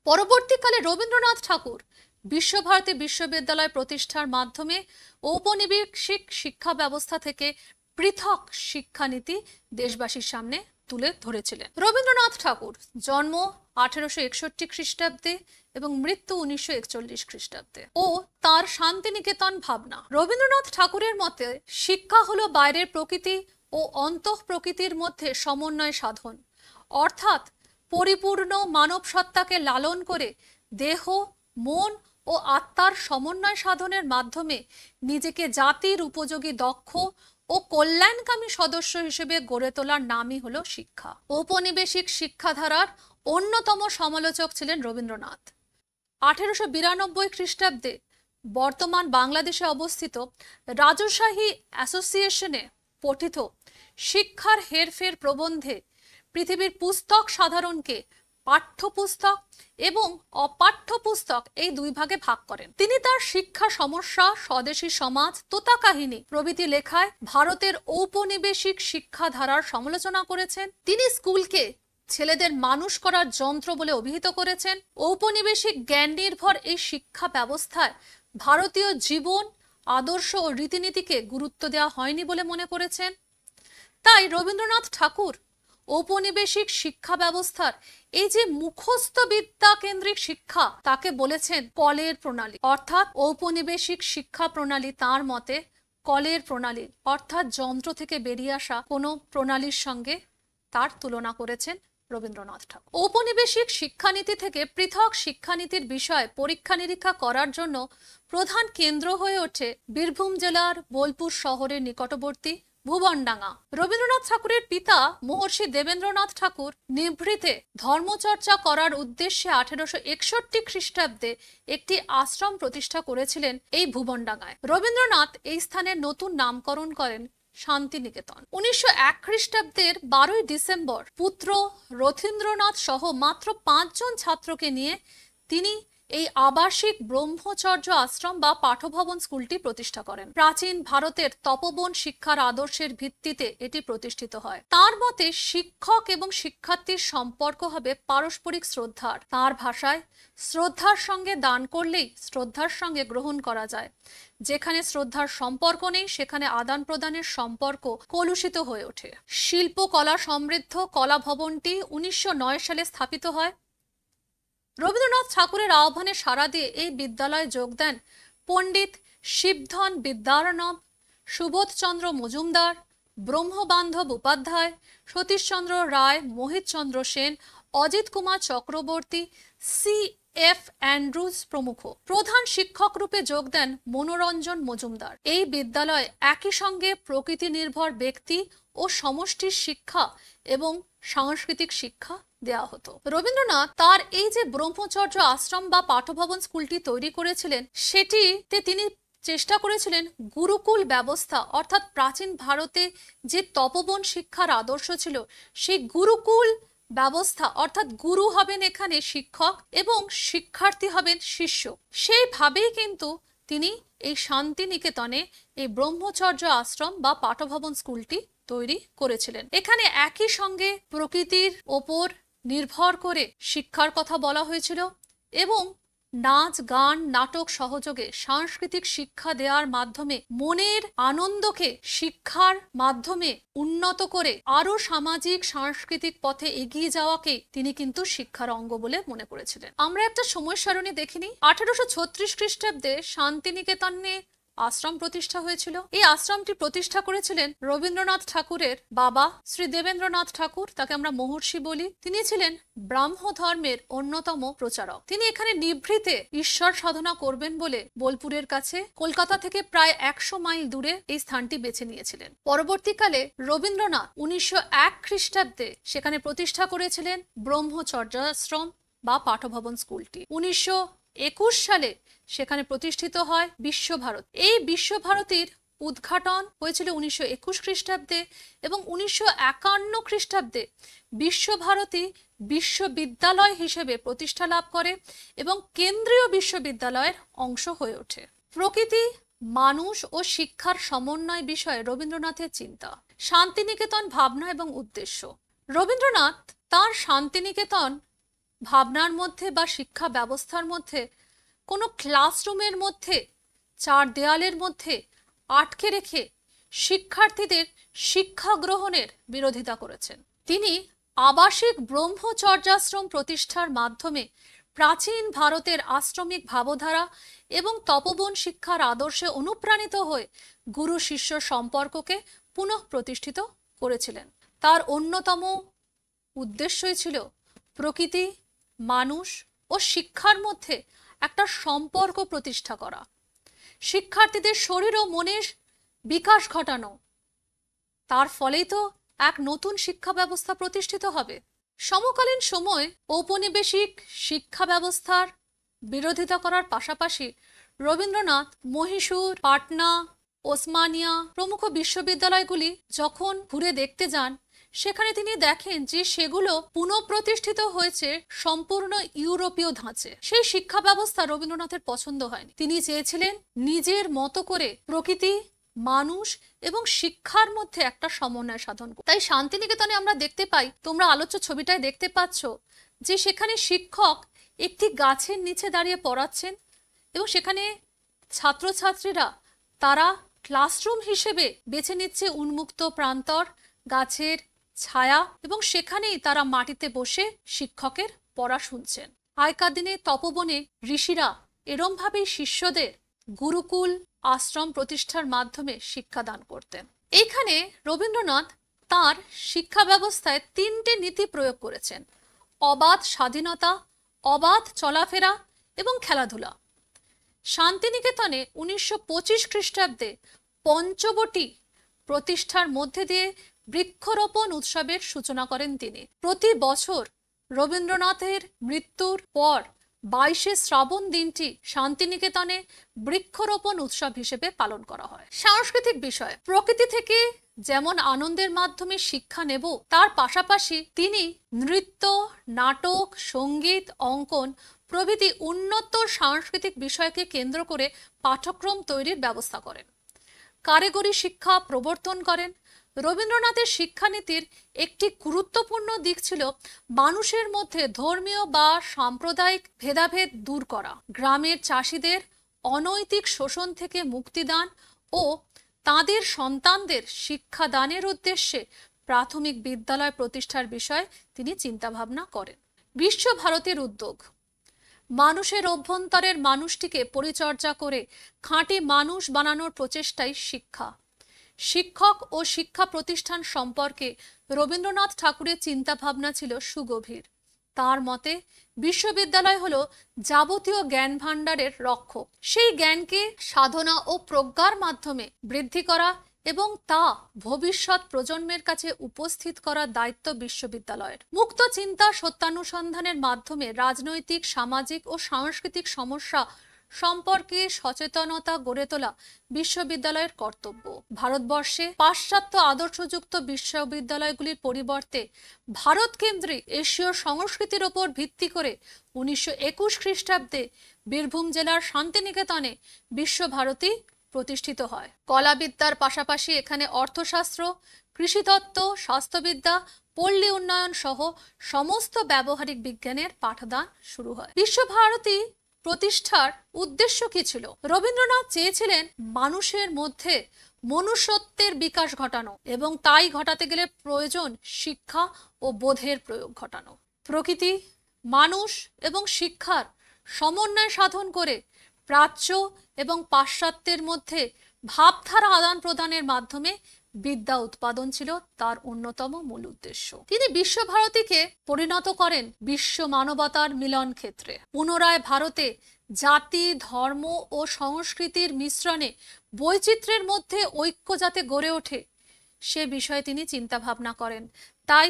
পরবর্তীকালে রবীন্দ্রনাথ ঠাকুর বিশ্বভারতী বিশ্ববিদ্যালয় প্রতিষ্ঠার মাধ্যমে ঔপনিবেশিক শিক্ষা ব্যবস্থা থেকে পৃথক শিক্ষানীতি দেশবাসীর সামনে তুলে ধরেছিলেন। রবীন্দ্রনাথ ঠাকুর জন্ম 1861 খ্রিস্টাব্দে এবং মৃত্যু 1941 খ্রিস্টাব্দে ও তার শান্তিনিকেতন ভাবনা। রবীন্দ্রনাথ ঠাকুরের মতে শিক্ষা হলো বাইরের প্রকৃতি ও অন্তঃপ্রকৃতির মধ্যে সমন্বয় সাধন, অর্থাৎ পরিপূর্ণ মানব সত্তাকে লালন করে দেহ, মন ও আত্মার সমন্বয় সাধনের মাধ্যমে নিজেকে জাতির উপযোগী দক্ষ ও কল্যাণকামী সদস্য হিসেবে গড়ে তোলার নামই হলো শিক্ষা। ঔপনিবেশিক শিক্ষাধারার অন্যতম সমালোচক ছিলেন রবীন্দ্রনাথ। 1892 খ্রিস্টাব্দে বর্তমান বাংলাদেশে অবস্থিত রাজশাহী অ্যাসোসিয়েশনে পঠিত শিক্ষার হেরফের প্রবন্ধে পৃথিবীর পুস্তক সাধারণকে পাঠ্যপুস্তক এবং অপাঠ্যপুস্তক এই দুই ভাগে ভাগ করেন। তিনি তার শিক্ষা সমস্যা, স্বদেশী সমাজ, তোতা কাহিনী প্রভৃতি লেখায় ভারতের ঔপনিবেশিক শিক্ষাধারার সমালোচনা করেছেন। তিনি স্কুলকে ছেলেদের মানুষ করার যন্ত্র বলে অভিহিত করেছেন। ঔপনিবেশিক জ্ঞান নির্ভর এই শিক্ষা ব্যবস্থায় ভারতীয় জীবন, আদর্শ ও রীতিনীতিকে গুরুত্ব দেওয়া হয়নি বলে মনে করেছেন। তাই রবীন্দ্রনাথ ঠাকুর ঔপনিবেশিক শিক্ষা ব্যবস্থার এই যে মুখস্থ বিদ্যা কেন্দ্রিক শিক্ষা, তাকে বলেছেন কলের প্রণালী। অর্থাৎ ঔপনিবেশিক শিক্ষা প্রণালী তার মতে কলের প্রণালী, অর্থাৎ যন্ত্র থেকে বেরিয়ে আসা কোনো প্রণালীর সঙ্গে তার তুলনা করেছেন রবীন্দ্রনাথ ঠাকুর। ঔপনিবেশিক শিক্ষানীতি থেকে পৃথক শিক্ষানীতির বিষয়ে পরীক্ষা নিরীক্ষা করার জন্য প্রধান কেন্দ্র হয়ে ওঠে বীরভূম জেলার বোলপুর শহরের নিকটবর্তী ভুবনডাঙ্গা। রবীন্দ্রনাথ ঠাকুরের পিতা মহর্ষি দেবেন্দ্রনাথ ঠাকুর নিভৃতে ধর্মচর্চা করার উদ্দেশ্যে 1861 খ্রিস্টাব্দে একটি আশ্রম প্রতিষ্ঠা করেছিলেন এই ভুবনডাঙ্গায়। রবীন্দ্রনাথ এই স্থানের নতুন নামকরণ করেন শান্তিনিকেতন। 1901 খ্রিস্টাব্দের 12 ডিসেম্বর পুত্র রথীন্দ্রনাথ সহ মাত্র 5 জন ছাত্রকে নিয়ে তিনি এই আবাসিক ব্রহ্মচর্য আশ্রম বা পাঠভবন স্কুলটি প্রতিষ্ঠা করেন। প্রাচীন ভারতের তপবন শিক্ষার আদর্শের ভিত্তিতে এটি প্রতিষ্ঠিত হয়। তার মতে শিক্ষক এবং শিক্ষার্থীর সম্পর্ক হবে পারস্পরিক শ্রদ্ধার। তার ভাষায়, শ্রদ্ধার সঙ্গে দান করলেই শ্রদ্ধার সঙ্গে গ্রহণ করা যায়। যেখানে শ্রদ্ধার সম্পর্ক নেই সেখানে আদান প্রদানের সম্পর্ক কলুষিত হয়ে ওঠে। শিল্পকলা সমৃদ্ধ কলা ভবনটি 1909 সালে স্থাপিত হয়। রবীন্দ্রনাথ ঠাকুরের আহ্বানে সাড়া দিয়ে এই বিদ্যালয়ে যোগ দেন পণ্ডিত শিবধন বিদ্যারণব, সুবোধচন্দ্র মজুমদার, ব্রহ্মবান্ধব উপাধ্যায়, সতীশচন্দ্র রায়, মোহিতচন্দ্র সেন, অজিত কুমার চক্রবর্তী, C.F. অ্যান্ড্রুজ প্রমুখ। প্রধান শিক্ষক রূপে যোগ দেন মনোরঞ্জন মজুমদার। এই বিদ্যালয়ে একই সঙ্গে প্রকৃতি নির্ভর ব্যক্তি ও সমষ্টির শিক্ষা এবং সাংস্কৃতিক শিক্ষা দেওয়া হতো। রবীন্দ্রনাথ তার এই যে ব্রহ্মচর্য আশ্রম বা পাঠভবন স্কুলটি তৈরি করেছিলেন, সেটিতে তিনি চেষ্টা করেছিলেন গুরুকুল ব্যবস্থা, অর্থাৎ প্রাচীন ভারতে যে তপবন শিক্ষার আদর্শ ছিল সেই গুরুকুল ব্যবস্থা, অর্থাৎ গুরু হবেন এখানে শিক্ষক এবং শিক্ষার্থী হবেন শিষ্য। সেইভাবেই কিন্তু তিনি এই শান্তিনিকেতনে এই ব্রহ্মচর্য আশ্রম বা পাঠভবন স্কুলটি তৈরি করেছিলেন। এখানে একই সঙ্গে প্রকৃতির ওপর নির্ভর করে শিক্ষার কথা বলা হয়েছিল এবং নাচ, গান, নাটক সহযোগে সাংস্কৃতিক শিক্ষা দেওয়ার মাধ্যমে মনের আনন্দকে শিক্ষার মাধ্যমে উন্নত করে আরো সামাজিক সাংস্কৃতিক পথে এগিয়ে যাওয়াকে তিনি কিন্তু শিক্ষার অঙ্গ বলে মনে করেছিলেন। আমরা একটা সময় সারণী দেখিনি। 1836 খ্রিস্টাব্দে শান্তিনিকেতনে আশ্রম প্রতিষ্ঠা হয়েছিল। এই আশ্রমটি প্রতিষ্ঠা করেছিলেন রবীন্দ্রনাথ ঠাকুরের বাবা শ্রী দেবেন্দ্রনাথ ঠাকুর, তাকে আমরা মহর্ষি বলি। তিনি ছিলেন ব্রাহ্ম ধর্মের অন্যতম প্রচারক। তিনি এখানে নিভৃতে ঈশ্বর সাধনা করবেন বলে বোলপুরের কাছে কলকাতা থেকে প্রায় 100 মাইল দূরে এই স্থানটি বেছে নিয়েছিলেন। পরবর্তীকালে রবীন্দ্রনাথ 1901 খ্রিস্টাব্দে সেখানে প্রতিষ্ঠা করেছিলেন ব্রহ্মচর্যাশ্রম বা পাঠভবন স্কুলটি। 1921 সালে সেখানে প্রতিষ্ঠিত হয় বিশ্বভারতী। এই বিশ্বভারতীর উদ্ঘাটন হয়েছিল 1921 খ্রিস্টাব্দে এবং 1951 খ্রিস্টাব্দে বিশ্বভারতী বিশ্ববিদ্যালয় হিসেবে প্রতিষ্ঠা লাভ করে এবং কেন্দ্রীয় বিশ্ববিদ্যালয়ের অংশ হয়ে ওঠে। প্রকৃতি, মানুষ ও শিক্ষার সমন্বয় বিষয়ে রবীন্দ্রনাথের চিন্তা, শান্তিনিকেতন ভাবনা এবং উদ্দেশ্য। রবীন্দ্রনাথ তার শান্তিনিকেতন ভাবনার মধ্যে বা শিক্ষা ব্যবস্থার মধ্যে কোনো ক্লাসরুমের মধ্যে 4 দেয়ালের মধ্যে আটকে রেখে শিক্ষার্থীদের শিক্ষা গ্রহণের বিরোধিতা করেছেন। তিনি আবাসিক ব্রহ্মচর্যাশ্রম প্রতিষ্ঠার মাধ্যমে প্রাচীন ভারতের আশ্রমিক ভাবধারা এবং তপবন শিক্ষার আদর্শে অনুপ্রাণিত হয়ে গুরু শিষ্য সম্পর্ককে পুনঃ প্রতিষ্ঠিত করেছিলেন। তার অন্যতম উদ্দেশ্যই ছিল প্রকৃতি, মানুষ ও শিক্ষার মধ্যে একটা সম্পর্ক প্রতিষ্ঠা করা, শিক্ষার্থীদের শরীর ও মনের বিকাশ ঘটানো। তার ফলেই তো এক নতুন শিক্ষা ব্যবস্থা প্রতিষ্ঠিত হবে। সমকালীন সময় ঔপনিবেশিক শিক্ষা ব্যবস্থার বিরোধিতা করার পাশাপাশি রবীন্দ্রনাথ মহীশূর, পাটনা, ওসমানিয়া প্রমুখ বিশ্ববিদ্যালয়গুলি যখন ঘুরে দেখতে যান, সেখানে তিনি দেখেন যে সেগুলো পুনঃপ্রতিষ্ঠিত হয়েছে সম্পূর্ণ ইউরোপীয় ধাঁচে। সেই শিক্ষা ব্যবস্থা রবীন্দ্রনাথের পছন্দ হয়নি। তিনি চেয়েছিলেন নিজের মতো করে প্রকৃতি, মানুষ এবং শিক্ষার মধ্যে একটা সমন্বয় সাধন। তাই শান্তিনিকেতনে আমরা দেখতে পাই, তোমরা আলোচ্য ছবিটায় দেখতে পাচ্ছ যে সেখানে শিক্ষক একটি গাছের নিচে দাঁড়িয়ে পড়াচ্ছেন এবং সেখানে ছাত্রছাত্রীরা তারা ক্লাসরুম হিসেবে বেছে নিচ্ছে উন্মুক্ত প্রান্তর, গাছের ছায়া, এবং সেখানেই তারা মাটিতে বসে শিক্ষকের পড়া শুনছেন। আগেকার দিনে তপবনে ঋষিরা এরমভাবেই শিষ্যদের গুরুকুল আশ্রম প্রতিষ্ঠার মাধ্যমে শিক্ষাদান করতেন। এইখানে রবীন্দ্রনাথ তার শিক্ষা ব্যবস্থায় 3টে নীতি প্রয়োগ করেছেন: অবাধ স্বাধীনতা, অবাধ চলাফেরা এবং খেলাধুলা। শান্তিনিকেতনে 1925 খ্রিস্টাব্দে পঞ্চবটি প্রতিষ্ঠার মধ্যে দিয়ে বৃক্ষরোপণ উৎসবের সূচনা করেন তিনি। প্রতি বছর রবীন্দ্রনাথের মৃত্যুর পর 22শে শ্রাবণ দিনটি শান্তিনিকেতনে বৃক্ষরোপণ উৎসব হিসেবে পালন করা হয়। সাংস্কৃতিক বিষয়, প্রকৃতি থেকে যেমন আনন্দের মাধ্যমে শিক্ষা নেব, তার পাশাপাশি তিনি নৃত্য, নাটক, সঙ্গীত, অঙ্কন প্রভৃতি উন্নত সাংস্কৃতিক বিষয়কে কেন্দ্র করে পাঠ্যক্রম তৈরির ব্যবস্থা করেন। কারিগরি শিক্ষা প্রবর্তন করেন। রবীন্দ্রনাথের শিক্ষানীতির একটি গুরুত্বপূর্ণ দিক ছিল মানুষের মধ্যে ধর্মীয় বা সাম্প্রদায়িক ভেদাভেদ দূর করা, গ্রামের চাষিদের অনৈতিক শোষণ থেকে মুক্তিদান ও তাদের সন্তানদের শিক্ষাদানের উদ্দেশ্যে প্রাথমিক বিদ্যালয় প্রতিষ্ঠার বিষয়ে তিনি চিন্তাভাবনা করেন। বিশ্বভারতীর উদ্যোগ, মানুষের অভ্যন্তরের মানুষটিকে পরিচর্যা করে খাঁটি মানুষ বানানোর প্রচেষ্টাই শিক্ষা। শিক্ষক ও শিক্ষা প্রতিষ্ঠান সম্পর্কে রবীন্দ্রনাথ ঠাকুরের চিন্তাভাবনা ছিল সুগভীর। তার মতে বিশ্ববিদ্যালয় হলো যাবতীয় জ্ঞান ভাণ্ডারের রক্ষক। সেই জ্ঞানকে সাধনা ও প্রজ্ঞার মাধ্যমে বৃদ্ধি করা এবং তা ভবিষ্যৎ প্রজন্মের কাছে উপস্থিত করার দায়িত্ব বিশ্ববিদ্যালয়ের। মুক্ত চিন্তা সত্যানুসন্ধানের মাধ্যমে রাজনৈতিক, সামাজিক ও সাংস্কৃতিক সমস্যা সম্পর্কে সচেতনতা গড়ে তোলা বিশ্ববিদ্যালয়ের কর্তব্য। ভারতবর্ষে পাশ্চাত্য আদর্শযুক্ত বিশ্ববিদ্যালয়গুলির পরিবর্তে ভারত কেন্দ্রিক এশীয় সংস্কৃতির ওপর ভিত্তি করে 1921 খ্রিস্টাব্দে বীরভূম জেলার শান্তিনিকেতনে বিশ্বভারতী প্রতিষ্ঠিত হয়। কলাবিদ্যার পাশাপাশি এখানে অর্থশাস্ত্র, কৃষিতত্ত্ব, স্বাস্থ্যবিদ্যা, পল্লী উন্নয়ন সহ সমস্ত ব্যবহারিক বিজ্ঞানের পাঠদান শুরু হয়। বিশ্বভারতী প্রতিষ্ঠার উদ্দেশ্য কি ছিল? রবীন্দ্রনাথ চেয়েছিলেন মানুষের মধ্যে মনুষ্যত্বের বিকাশ ঘটানো এবং তাই ঘটাতে গেলে প্রয়োজন শিক্ষা ও বোধের প্রয়োগ ঘটানো। প্রকৃতি, মানুষ এবং শিক্ষার সমন্বয় সাধন করে প্রাচ্য এবং পাশ্চাত্যের মধ্যে ভাবধারা আদান প্রদানের মাধ্যমে বিদ্যা উৎপাদন ছিল তার অন্যতম মূল উদ্দেশ্য। তিনি বিশ্বভারতীকে পরিণত করেন বিশ্ব মানবতার মিলন ক্ষেত্রে। পুনরায় ভারতে জাতি, ধর্ম ও সংস্কৃতির মিশ্রণে বৈচিত্র্যের মধ্যে ঐক্য যাতে গড়ে ওঠে সে বিষয়ে তিনি চিন্তা ভাবনা করেন। তাই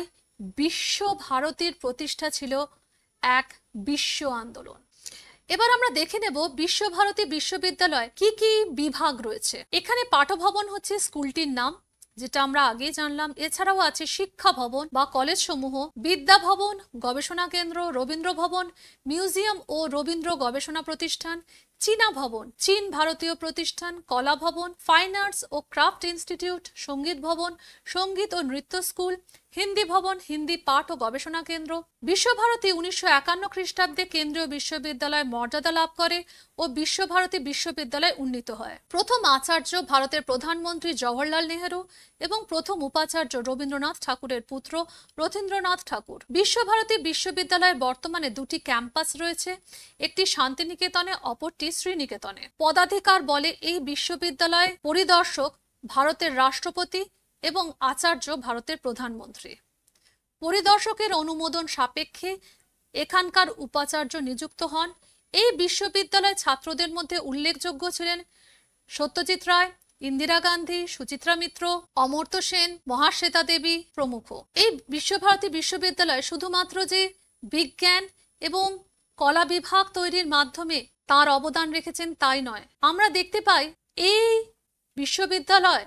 বিশ্বভারতীর প্রতিষ্ঠা ছিল এক বিশ্ব আন্দোলন। এবার আমরা দেখে নেব বিশ্বভারতী বিশ্ববিদ্যালয় কি কি বিভাগ রয়েছে। এখানে পাঠভবন হচ্ছে স্কুলটির নাম, যেটা আমরা আগে জানলাম। এছাড়াও আছে শিক্ষা ভবন বা কলেজ সমূহ, বিদ্যা ভবন, গবেষণা কেন্দ্র, রবীন্দ্র ভবন, মিউজিয়াম ও রবীন্দ্র গবেষণা প্রতিষ্ঠান, চীনা ভবন, চীন ভারতীয় প্রতিষ্ঠান, কলা ভবন, ফাইন আর্টস ও ক্রাফট ইনস্টিটিউট, সঙ্গীত ভবন, সঙ্গীত ও নৃত্য স্কুল, হিন্দি ভবন, হিন্দি পাঠ ও গবেষণা কেন্দ্র। বিশ্বভারতী 1951 খ্রিস্টাব্দে কেন্দ্রীয় বিশ্ববিদ্যালয় মর্যাদা লাভ করে ও বিশ্বভারতী বিশ্ববিদ্যালয় উন্নীত হয়। প্রথম আচার্য ভারতের প্রধানমন্ত্রী জওহরলাল নেহেরু এবং প্রথম উপাচার্য রবীন্দ্রনাথ ঠাকুরের পুত্র রথীন্দ্রনাথ ঠাকুর। বিশ্বভারতী বিশ্ববিদ্যালয়ের বর্তমানে দুটি ক্যাম্পাস রয়েছে, একটি শান্তিনিকেতনে, অপরটি শ্রীনিকেতনে। পদাধিকার বলে এই বিশ্ববিদ্যালয় পরিদর্শক ভারতের রাষ্ট্রপতি এবং আচার্য ভারতের প্রধানমন্ত্রী। পরিদর্শকের অনুমোদন সাপেক্ষে এখানকার উপাচার্য নিযুক্ত হন। এই বিশ্ববিদ্যালয় ছাত্রদের মধ্যে উল্লেখযোগ্য ছিলেন সত্যজিৎ রায়, ইন্দিরা গান্ধী, সুচিত্রা মিত্র, অমর্ত্য সেন, মহাশ্বেতা দেবী প্রমুখ। এই বিশ্বভারতী বিশ্ববিদ্যালয় শুধুমাত্র যে বিজ্ঞান এবং কলা বিভাগ তৈরির মাধ্যমে তার অবদান রেখেছেন তাই নয়, আমরা দেখতে পাই এই বিশ্ববিদ্যালয়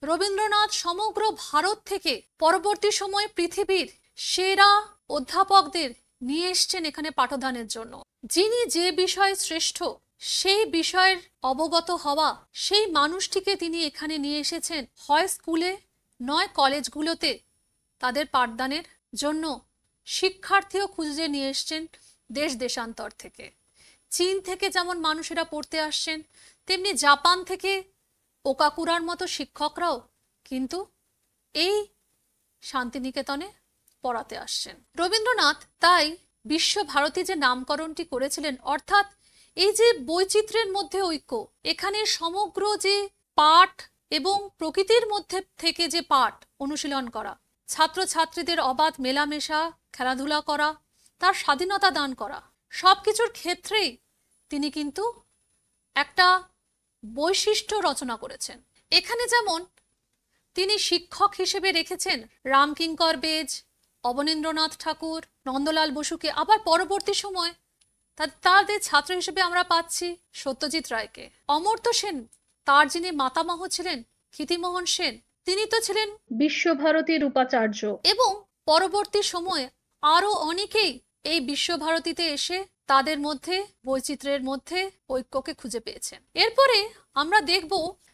রবীন্দ্রনাথ সমগ্র ভারত থেকে পরবর্তী সময়ে পৃথিবীর সেরা অধ্যাপকদের নিয়ে এসছেন এখানে পাঠদানের জন্য। যিনি যে বিষয়ে শ্রেষ্ঠ সেই বিষয়ের অবগত হওয়া সেই মানুষটিকে তিনি এখানে নিয়ে এসেছেন, হয় স্কুলে নয় কলেজগুলোতে তাদের পাঠদানের জন্য শিক্ষার্থীও খুঁজে নিয়ে এসছেন দেশ দেশান্তর থেকে। চীন থেকে যেমন মানুষেরা পড়তে আসছেন, তেমনি জাপান থেকে ওকাকুরার মতো শিক্ষকরাও কিন্তু এই শান্তিনিকেতনে পড়াতে আসছেন। রবীন্দ্রনাথ তাই বিশ্বভারতী যে নামকরণটি করেছিলেন, অর্থাৎ এই যে বৈচিত্র্যের মধ্যে ঐক্য, এখানে সমগ্র যে পাঠ এবং প্রকৃতির মধ্যে থেকে যে পাঠ অনুশীলন করা, ছাত্রছাত্রীদের অবাধ মেলামেশা, খেলাধুলা করা, তার স্বাধীনতা দান করা, সবকিছুর ক্ষেত্রেই তিনি কিন্তু একটা বৈশিষ্ট্য রচনা করেছেন। এখানে যেমন তিনি শিক্ষক হিসেবে রেখেছেন রামকিঙ্কর বেজ, অবনীন্দ্রনাথ ঠাকুর, নন্দলাল বসুকে, আবার পরবর্তী সময় তাদের ছাত্র হিসেবে আমরা পাচ্ছি সত্যজিৎ রায়কে। অমর্ত্য সেন, তার যিনি মাতামহ ছিলেন ক্ষিতিমোহন সেন, তিনি তো ছিলেন বিশ্বভারতীর উপাচার্য, এবং পরবর্তী সময়ে আরো অনেকেই এই বিশ্বভারতীতে এসে তাদের মধ্যে বৈচিত্র্যের মধ্যে ঐক্যকে খুঁজে পেয়েছেন। এরপরে আমরা দেখব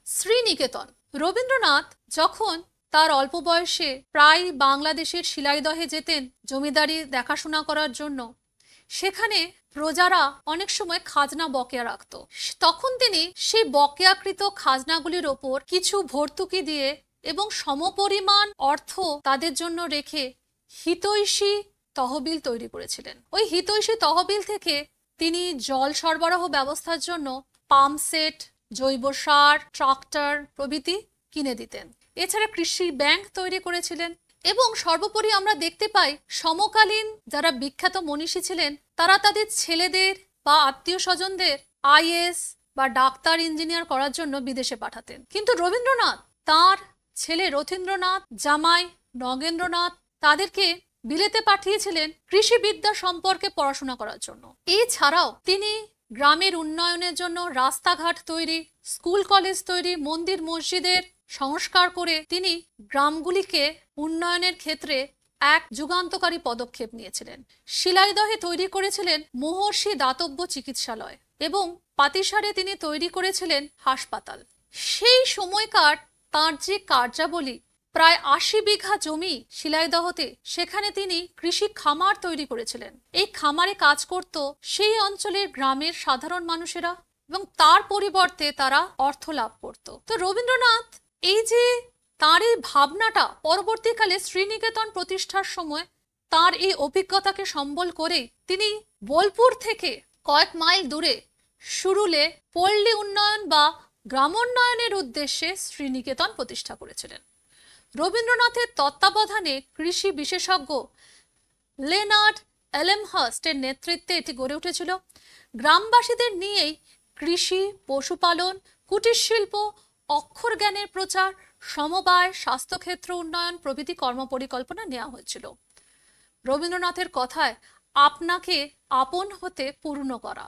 শ্রীনিকেতন। রবীন্দ্রনাথ যখন তার অল্প বয়সে প্রায় বাংলাদেশের শিলাইদহে যেতেন জমিদারি দেখাশোনা করার জন্য, সেখানে প্রজারা অনেক সময় খাজনা বকেয়া রাখত। তখন তিনি সেই বকেয়াকৃত খাজনাগুলির ওপর কিছু ভর্তুকি দিয়ে এবং সমপরিমাণ অর্থ তাদের জন্য রেখে হিতৈষী তহবিল তৈরি করেছিলেন। ওই হিতৈষী তহবিল থেকে তিনি জল সরবরাহ ব্যবস্থার জন্য পাম্প সেট, জৈব সার, ট্রাক্টর প্রভৃতি কিনে দিতেন। এছাড়া কৃষি ব্যাংক তৈরি করেছিলেন। এবং সর্বোপরি আমরা দেখতে পাই সমকালীন যারা বিখ্যাত মনীষী ছিলেন তারা তাদের ছেলেদের বা আত্মীয় স্বজনদের আইএএস বা ডাক্তার, ইঞ্জিনিয়ার করার জন্য বিদেশে পাঠাতেন। কিন্তু রবীন্দ্রনাথ তার ছেলে রথীন্দ্রনাথ, জামাই নগেন্দ্রনাথ তাদেরকে বিলেতে পাঠিয়েছিলেন কৃষিবিদ্যা সম্পর্কে পড়াশোনা করার জন্য। এছাড়াও তিনি গ্রামের উন্নয়নের জন্য রাস্তাঘাট তৈরি, স্কুল কলেজ তৈরি, মন্দির মসজিদের সংস্কার করে তিনি গ্রামগুলিকে উন্নয়নের ক্ষেত্রে এক যুগান্তকারী পদক্ষেপ নিয়েছিলেন। শিলাইদহে তৈরি করেছিলেন মহর্ষি দাতব্য চিকিৎসালয় এবং পাতিসারে তিনি তৈরি করেছিলেন হাসপাতাল। সেই সময়কার তার যে কার্যাবলী, প্রায় ৮০ বিঘা জমি শিলাইদহতে, সেখানে তিনি কৃষি খামার তৈরি করেছিলেন। এই খামারে কাজ করত সেই অঞ্চলের গ্রামের সাধারণ মানুষেরা এবং তার পরিবর্তে তারা অর্থ লাভ করত। তো রবীন্দ্রনাথ এই যে তার এই ভাবনাটা পরবর্তীকালে শ্রীনিকেতন প্রতিষ্ঠার সময় তার এই অভিজ্ঞতাকে সম্বল করে তিনি বোলপুর থেকে কয়েক মাইল দূরে সুরুলে পল্লী উন্নয়ন বা গ্রামোন্নয়নের উদ্দেশ্যে শ্রীনিকেতন প্রতিষ্ঠা করেছিলেন। রবীন্দ্রনাথের তত্ত্বাবধানে কৃষি বিশেষজ্ঞ লেনার্ড এলেমহার্স্টের নেতৃত্বে এটি গড়ে উঠেছিল। গ্রামবাসীদের নিয়েই কৃষি, পশুপালন, কুটির শিল্প, অক্ষর জ্ঞানের প্রচার, সমবায়, স্বাস্থ্যক্ষেত্র উন্নয়ন প্রভৃতি কর্মপরিকল্পনা নেওয়া হয়েছিল। রবীন্দ্রনাথের কথায় আপনাকে আপন হতে পূর্ণ করা।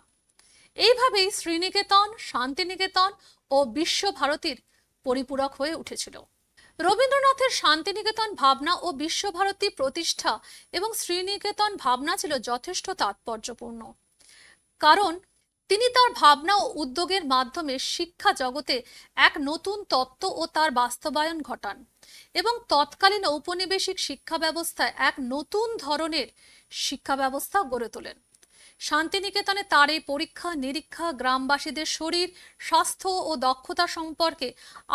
এইভাবেই শ্রীনিকেতন, শান্তিনিকেতন ও বিশ্বভারতীর পরিপূরক হয়ে উঠেছিল। রবীন্দ্রনাথের শান্তিনিকেতন ভাবনা ও বিশ্বভারতী প্রতিষ্ঠা এবং শ্রীনিকেতন ভাবনা ছিল যথেষ্ট তাৎপর্যপূর্ণ, কারণ তিনি তার ভাবনা ও উদ্যোগের মাধ্যমে শিক্ষা জগতে এক নতুন তত্ত্ব ও তার বাস্তবায়ন ঘটান এবং তৎকালীন ঔপনিবেশিক শিক্ষা ব্যবস্থায় এক নতুন ধরনের শিক্ষা ব্যবস্থা গড়ে তোলেন। শান্তিনিকেতনে তার এই পরীক্ষা নিরীক্ষা গ্রামবাসীদের শরীর স্বাস্থ্য ও দক্ষতা সম্পর্কে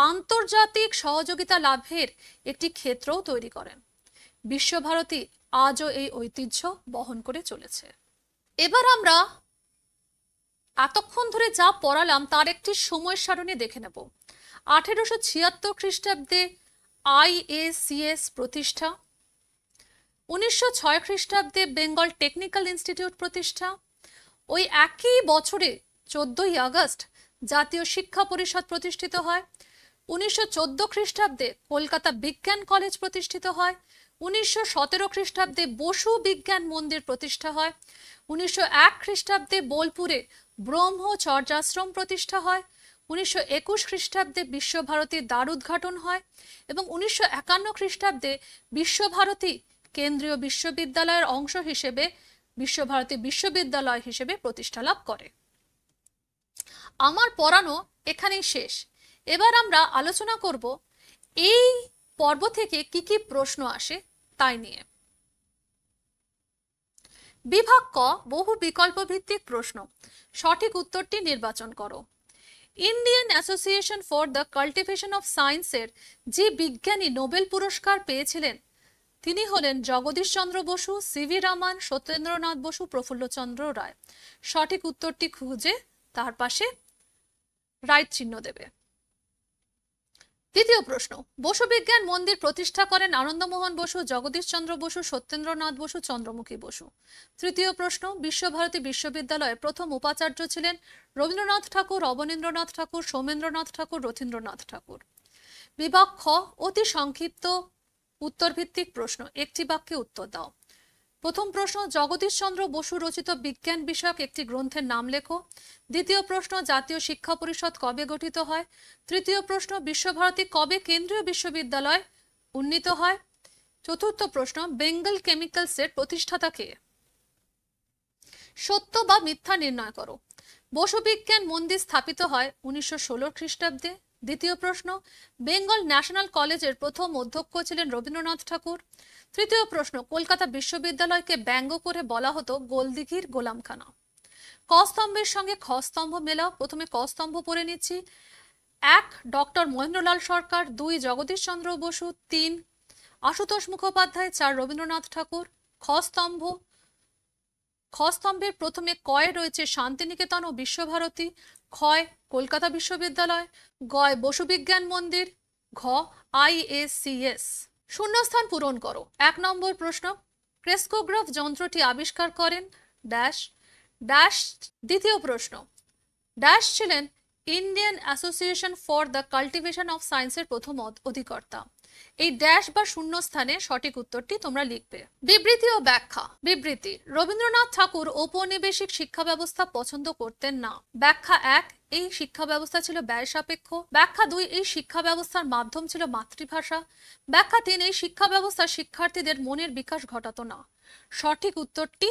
আন্তর্জাতিক সহযোগিতা লাভের একটি ক্ষেত্রও তৈরি করেন। বিশ্বভারতী আজও এই ঐতিহ্য বহন করে চলেছে। এবার আমরা এতক্ষণ ধরে যা পড়ালাম তার একটি সময় সারণী দেখে নেব। 1876 খ্রিস্টাব্দে IACS প্রতিষ্ঠা, 1906 খ্রিস্টাব্দে বেঙ্গল টেকনিক্যাল ইনস্টিটিউট প্রতিষ্ঠা, ওই একই বছরে 14ই আগস্ট জাতীয় শিক্ষা পরিষদ প্রতিষ্ঠিত হয়, 1914 খ্রিস্টাব্দে কলকাতা বিজ্ঞান কলেজ প্রতিষ্ঠিত হয়, 1917 খ্রিস্টাব্দে বসু বিজ্ঞান মন্দির প্রতিষ্ঠা হয়, 1901 খ্রিস্টাব্দে বোলপুরে ব্রহ্মচর্যাশ্রম প্রতিষ্ঠা হয়, 1921 খ্রিস্টাব্দে বিশ্বভারতীর দ্বার উদ্ঘাটন হয় এবং 1951 খ্রিস্টাব্দে বিশ্বভারতী কেন্দ্রীয় বিশ্ববিদ্যালয়ের অংশ হিসেবে বিশ্বভারতী বিশ্ববিদ্যালয় হিসেবে প্রতিষ্ঠা লাভ করে। আমার পড়ানো এখানেই শেষ। এবার আমরা আলোচনা করব এই পর্ব থেকে কি কি প্রশ্ন আসে তাই নিয়ে। বিভাগ ক, বহু বিকল্প ভিত্তিক প্রশ্ন। সঠিক উত্তরটি নির্বাচন করো। Indian Association for the Cultivation of সায়েন্সের যে বিজ্ঞানী নোবেল পুরস্কার পেয়েছিলেন তিনি হলেন জগদীশ চন্দ্র বসু, সিভি রামান, সত্যেন্দ্রনাথ বসু, প্রফুল্লচন্দ্র রায়। সঠিক উত্তরটি খুঁজে তার পাশে রাইট চিহ্ন দেবে। দ্বিতীয় প্রশ্ন, বসু বিজ্ঞান মন্দির প্রতিষ্ঠা করেন আনন্দমোহন বসু, জগদীশ চন্দ্র বসু, সত্যেন্দ্রনাথ বসু, চন্দ্রমুখী বসু। তৃতীয় প্রশ্ন, বিশ্বভারতী বিশ্ববিদ্যালয়ের প্রথম উপাচার্য ছিলেন রবীন্দ্রনাথ ঠাকুর, অবনীন্দ্রনাথ ঠাকুর, সৌমেন্দ্রনাথ ঠাকুর, রথীন্দ্রনাথ ঠাকুর। বিভাগ খ, অতি সংক্ষিপ্ত উত্তর ভিত্তিক প্রশ্ন। একটি বাক্যে উত্তর দাও। প্রথম প্রশ্ন, জগদীশ চন্দ্র বসু রচিত বিজ্ঞান বিষয়ক একটি গ্রন্থের নাম লেখো। দ্বিতীয় প্রশ্ন, জাতীয় শিক্ষা পরিষদ কবে গঠিত হয়? তৃতীয় প্রশ্ন, বিশ্বভারতী কবে কেন্দ্রীয় বিশ্ববিদ্যালয় উন্নীত হয়? চতুর্থ প্রশ্ন, বেঙ্গল কেমিক্যালসের প্রতিষ্ঠাতা কে? সত্য বা মিথ্যা নির্ণয় করো। বসু বিজ্ঞান মন্দির স্থাপিত হয় 1916 খ্রিস্টাব্দে। দ্বিতীয় প্রশ্ন, বেঙ্গল ন্যাশনাল কলেজের প্রথম অধ্যক্ষ ছিলেন রবীন্দ্রনাথ ঠাকুর। তৃতীয় প্রশ্ন, কলকাতা বিশ্ববিদ্যালয়কে ব্যঙ্গ করে বলা হতো গোলদিঘির গোলামখানা। ক স্তম্ভের সঙ্গে খ স্তম্ভ মেলাও। প্রথমে ক স্তম্ভ পড়ে নিচ্ছি। 1 ডক্টর মহেন্দ্রলাল সরকার, 2 জগদীশ চন্দ্র বসু, 3 আশুতোষ মুখোপাধ্যায়, 4 রবীন্দ্রনাথ ঠাকুর। খ স্তম্ভের প্রথমে কয়ে রয়েছে শান্তিনিকেতন ও বিশ্বভারতী, ক্ষয় কলকাতা বিশ্ববিদ্যালয়, গয় বসু বিজ্ঞান মন্দির, ঘ IACS। শূন্যস্থান পূরণ করো। 1 নম্বর প্রশ্ন, ক্রেস্কোগ্রাফ যন্ত্রটি আবিষ্কার করেন ড্যাশ ড্যাশ। দ্বিতীয় প্রশ্ন, ড্যাশ ছিলেন Indian Association for the Cultivation of সায়েন্সের প্রথম অধিকর্তা। এই ড্যাশ বা শূন্যস্থানে সঠিক উত্তরটি তোমরা লিখবে। বিবৃতি ও ব্যাখ্যা। বিবৃতি, রবীন্দ্রনাথ ঠাকুর ঔপনিবেশিক শিক্ষা ব্যবস্থা পছন্দ করতেন না। ব্যাখ্যা 1, এই শিক্ষা ব্যবস্থা ছিল ব্যয় সাপেক্ষ। ব্যাখ্যা 2, এই শিক্ষা ব্যবস্থার মাধ্যম ছিল মাতৃভাষা। ব্যাখ্যা 3, এই শিক্ষা ব্যবস্থা শিক্ষার্থীদের মনের বিকাশ ঘটাতো না। সঠিক উত্তরটি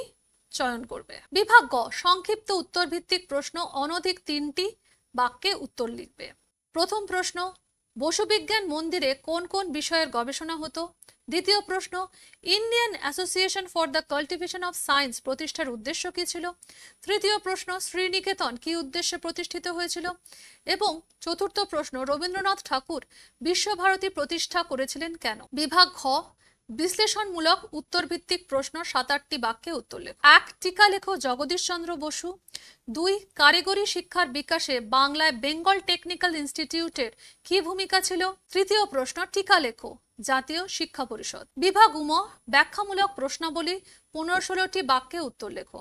চয়ন করবে। বিভাগ গ, সংক্ষিপ্ত উত্তর ভিত্তিক প্রশ্ন। অনধিক 3টি বাক্যে উত্তর লিখবে। প্রথম প্রশ্ন, বসু বিজ্ঞান মন্দিরে কোন কোন বিষয়ের গবেষণা হতো? দ্বিতীয় প্রশ্ন, Indian Association for the Cultivation of science প্রতিষ্ঠার উদ্দেশ্য কি ছিল? তৃতীয় প্রশ্ন, শ্রীনিকেতন কি উদ্দেশ্যে প্রতিষ্ঠিত হয়েছিল? এবং চতুর্থ প্রশ্ন, রবীন্দ্রনাথ ঠাকুর বিশ্বভারতী প্রতিষ্ঠা করেছিলেন কেন? বিভাগ ঘ, বিশ্লেষণমূলক উত্তর ভিত্তিক প্রশ্ন। 7-8টি বাক্যে উত্তর লেখো। 1 টিকা লেখো জগদীশ চন্দ্র বসু। 2 কারিগরি শিক্ষার বিকাশে বাংলায় বেঙ্গল টেকনিক্যাল ইনস্টিটিউটের কি ভূমিকা ছিল? তৃতীয় প্রশ্ন, টিকা লেখো জাতীয় শিক্ষা পরিষদ। বিভাগ উম, ব্যাখ্যামূলক প্রশ্নাবলী। 15-16টি বাক্যে উত্তর লেখো।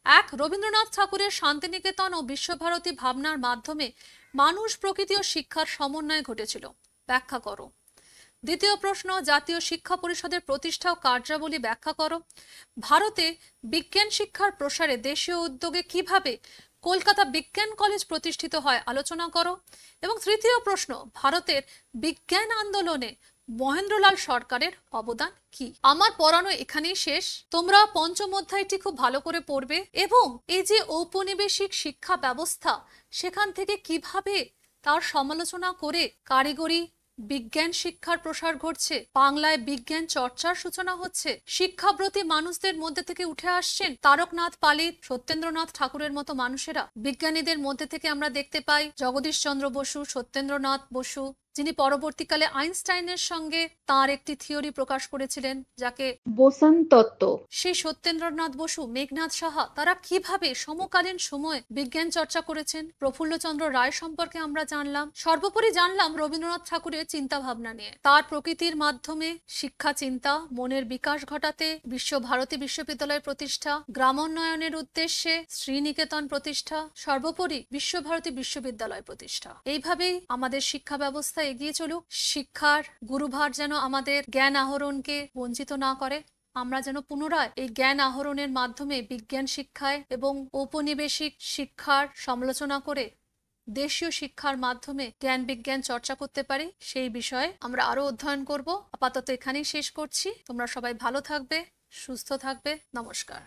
1 রবীন্দ্রনাথ ঠাকুরের শান্তিনিকেতন ও বিশ্বভারতী ভাবনার মাধ্যমে মানুষ, প্রকৃতি ও শিক্ষার সমন্বয় ঘটেছিল। ব্যাখ্যা করো। দ্বিতীয় প্রশ্ন, জাতীয় শিক্ষা পরিষদের প্রতিষ্ঠা ও কার্যাবলী ব্যাখ্যা করো। ভারতে বিজ্ঞান শিক্ষার প্রসারে দেশীয় উদ্যোগে কিভাবে কলকাতা বিজ্ঞান কলেজ প্রতিষ্ঠিত হয় আলোচনা করো। এবং তৃতীয় প্রশ্ন, ভারতের বিজ্ঞান আন্দোলনে মহেন্দ্রলাল সরকারের অবদান কি? আমার পড়ানো এখানেই শেষ। তোমরা পঞ্চম অধ্যায়টি খুব ভালো করে পড়বে এবং এই যে ঔপনিবেশিক শিক্ষা ব্যবস্থা সেখান থেকে কিভাবে তার সমালোচনা করে কারিগরি বিজ্ঞান শিক্ষার প্রসার ঘটছে, বাংলায় বিজ্ঞান চর্চার সূচনা হচ্ছে, শিক্ষাব্রতী মানুষদের মধ্যে থেকে উঠে আসছেন তারকনাথ পালিত, সত্যেন্দ্রনাথ ঠাকুরের মতো মানুষেরা। বিজ্ঞানীদের মধ্যে থেকে আমরা দেখতে পাই জগদীশ চন্দ্র বসু, সত্যেন্দ্রনাথ বসু, যিনি পরবর্তীকালে আইনস্টাইনের সঙ্গে তার একটি থিওরি প্রকাশ করেছিলেন, যাকে বোসন তত্ত্ব। সেই সত্যেন্দ্রনাথ বসু, মেঘনাদ সাহা, তারা কিভাবে সমকালীন সময়ে বিজ্ঞান চর্চা করেছেন, প্রফুল্লচন্দ্র রায় সম্পর্কে আমরা জানলাম। সর্বোপরি জানলাম রবীন্দ্রনাথ ঠাকুরের চিন্তা ভাবনা নিয়ে। তার প্রকৃতির মাধ্যমে শিক্ষা চিন্তা, মনের বিকাশ ঘটাতে বিশ্বভারতী বিশ্ববিদ্যালয় প্রতিষ্ঠা, গ্রামোন্নয়নের উদ্দেশ্যে শ্রীনিকেতন প্রতিষ্ঠা, সর্বোপরি বিশ্বভারতী বিশ্ববিদ্যালয় প্রতিষ্ঠা। এইভাবেই আমাদের শিক্ষা ব্যবস্থা এগিয়ে চলুক। শিক্ষার গুরুভার যেন আমাদের জ্ঞান আহরণকে বঞ্চিত না করে। আমরা যেন পুনরায় এই জ্ঞান আহরণের মাধ্যমে বিজ্ঞান শিক্ষায় এবং ঔপনিবেশিক শিক্ষার সমালোচনা করে দেশীয় শিক্ষার মাধ্যমে জ্ঞান বিজ্ঞান চর্চা করতে পারি, সেই বিষয়ে আমরা আরো অধ্যয়ন করব। আপাতত এখানেই শেষ করছি। তোমরা সবাই ভালো থাকবে, সুস্থ থাকবে। নমস্কার।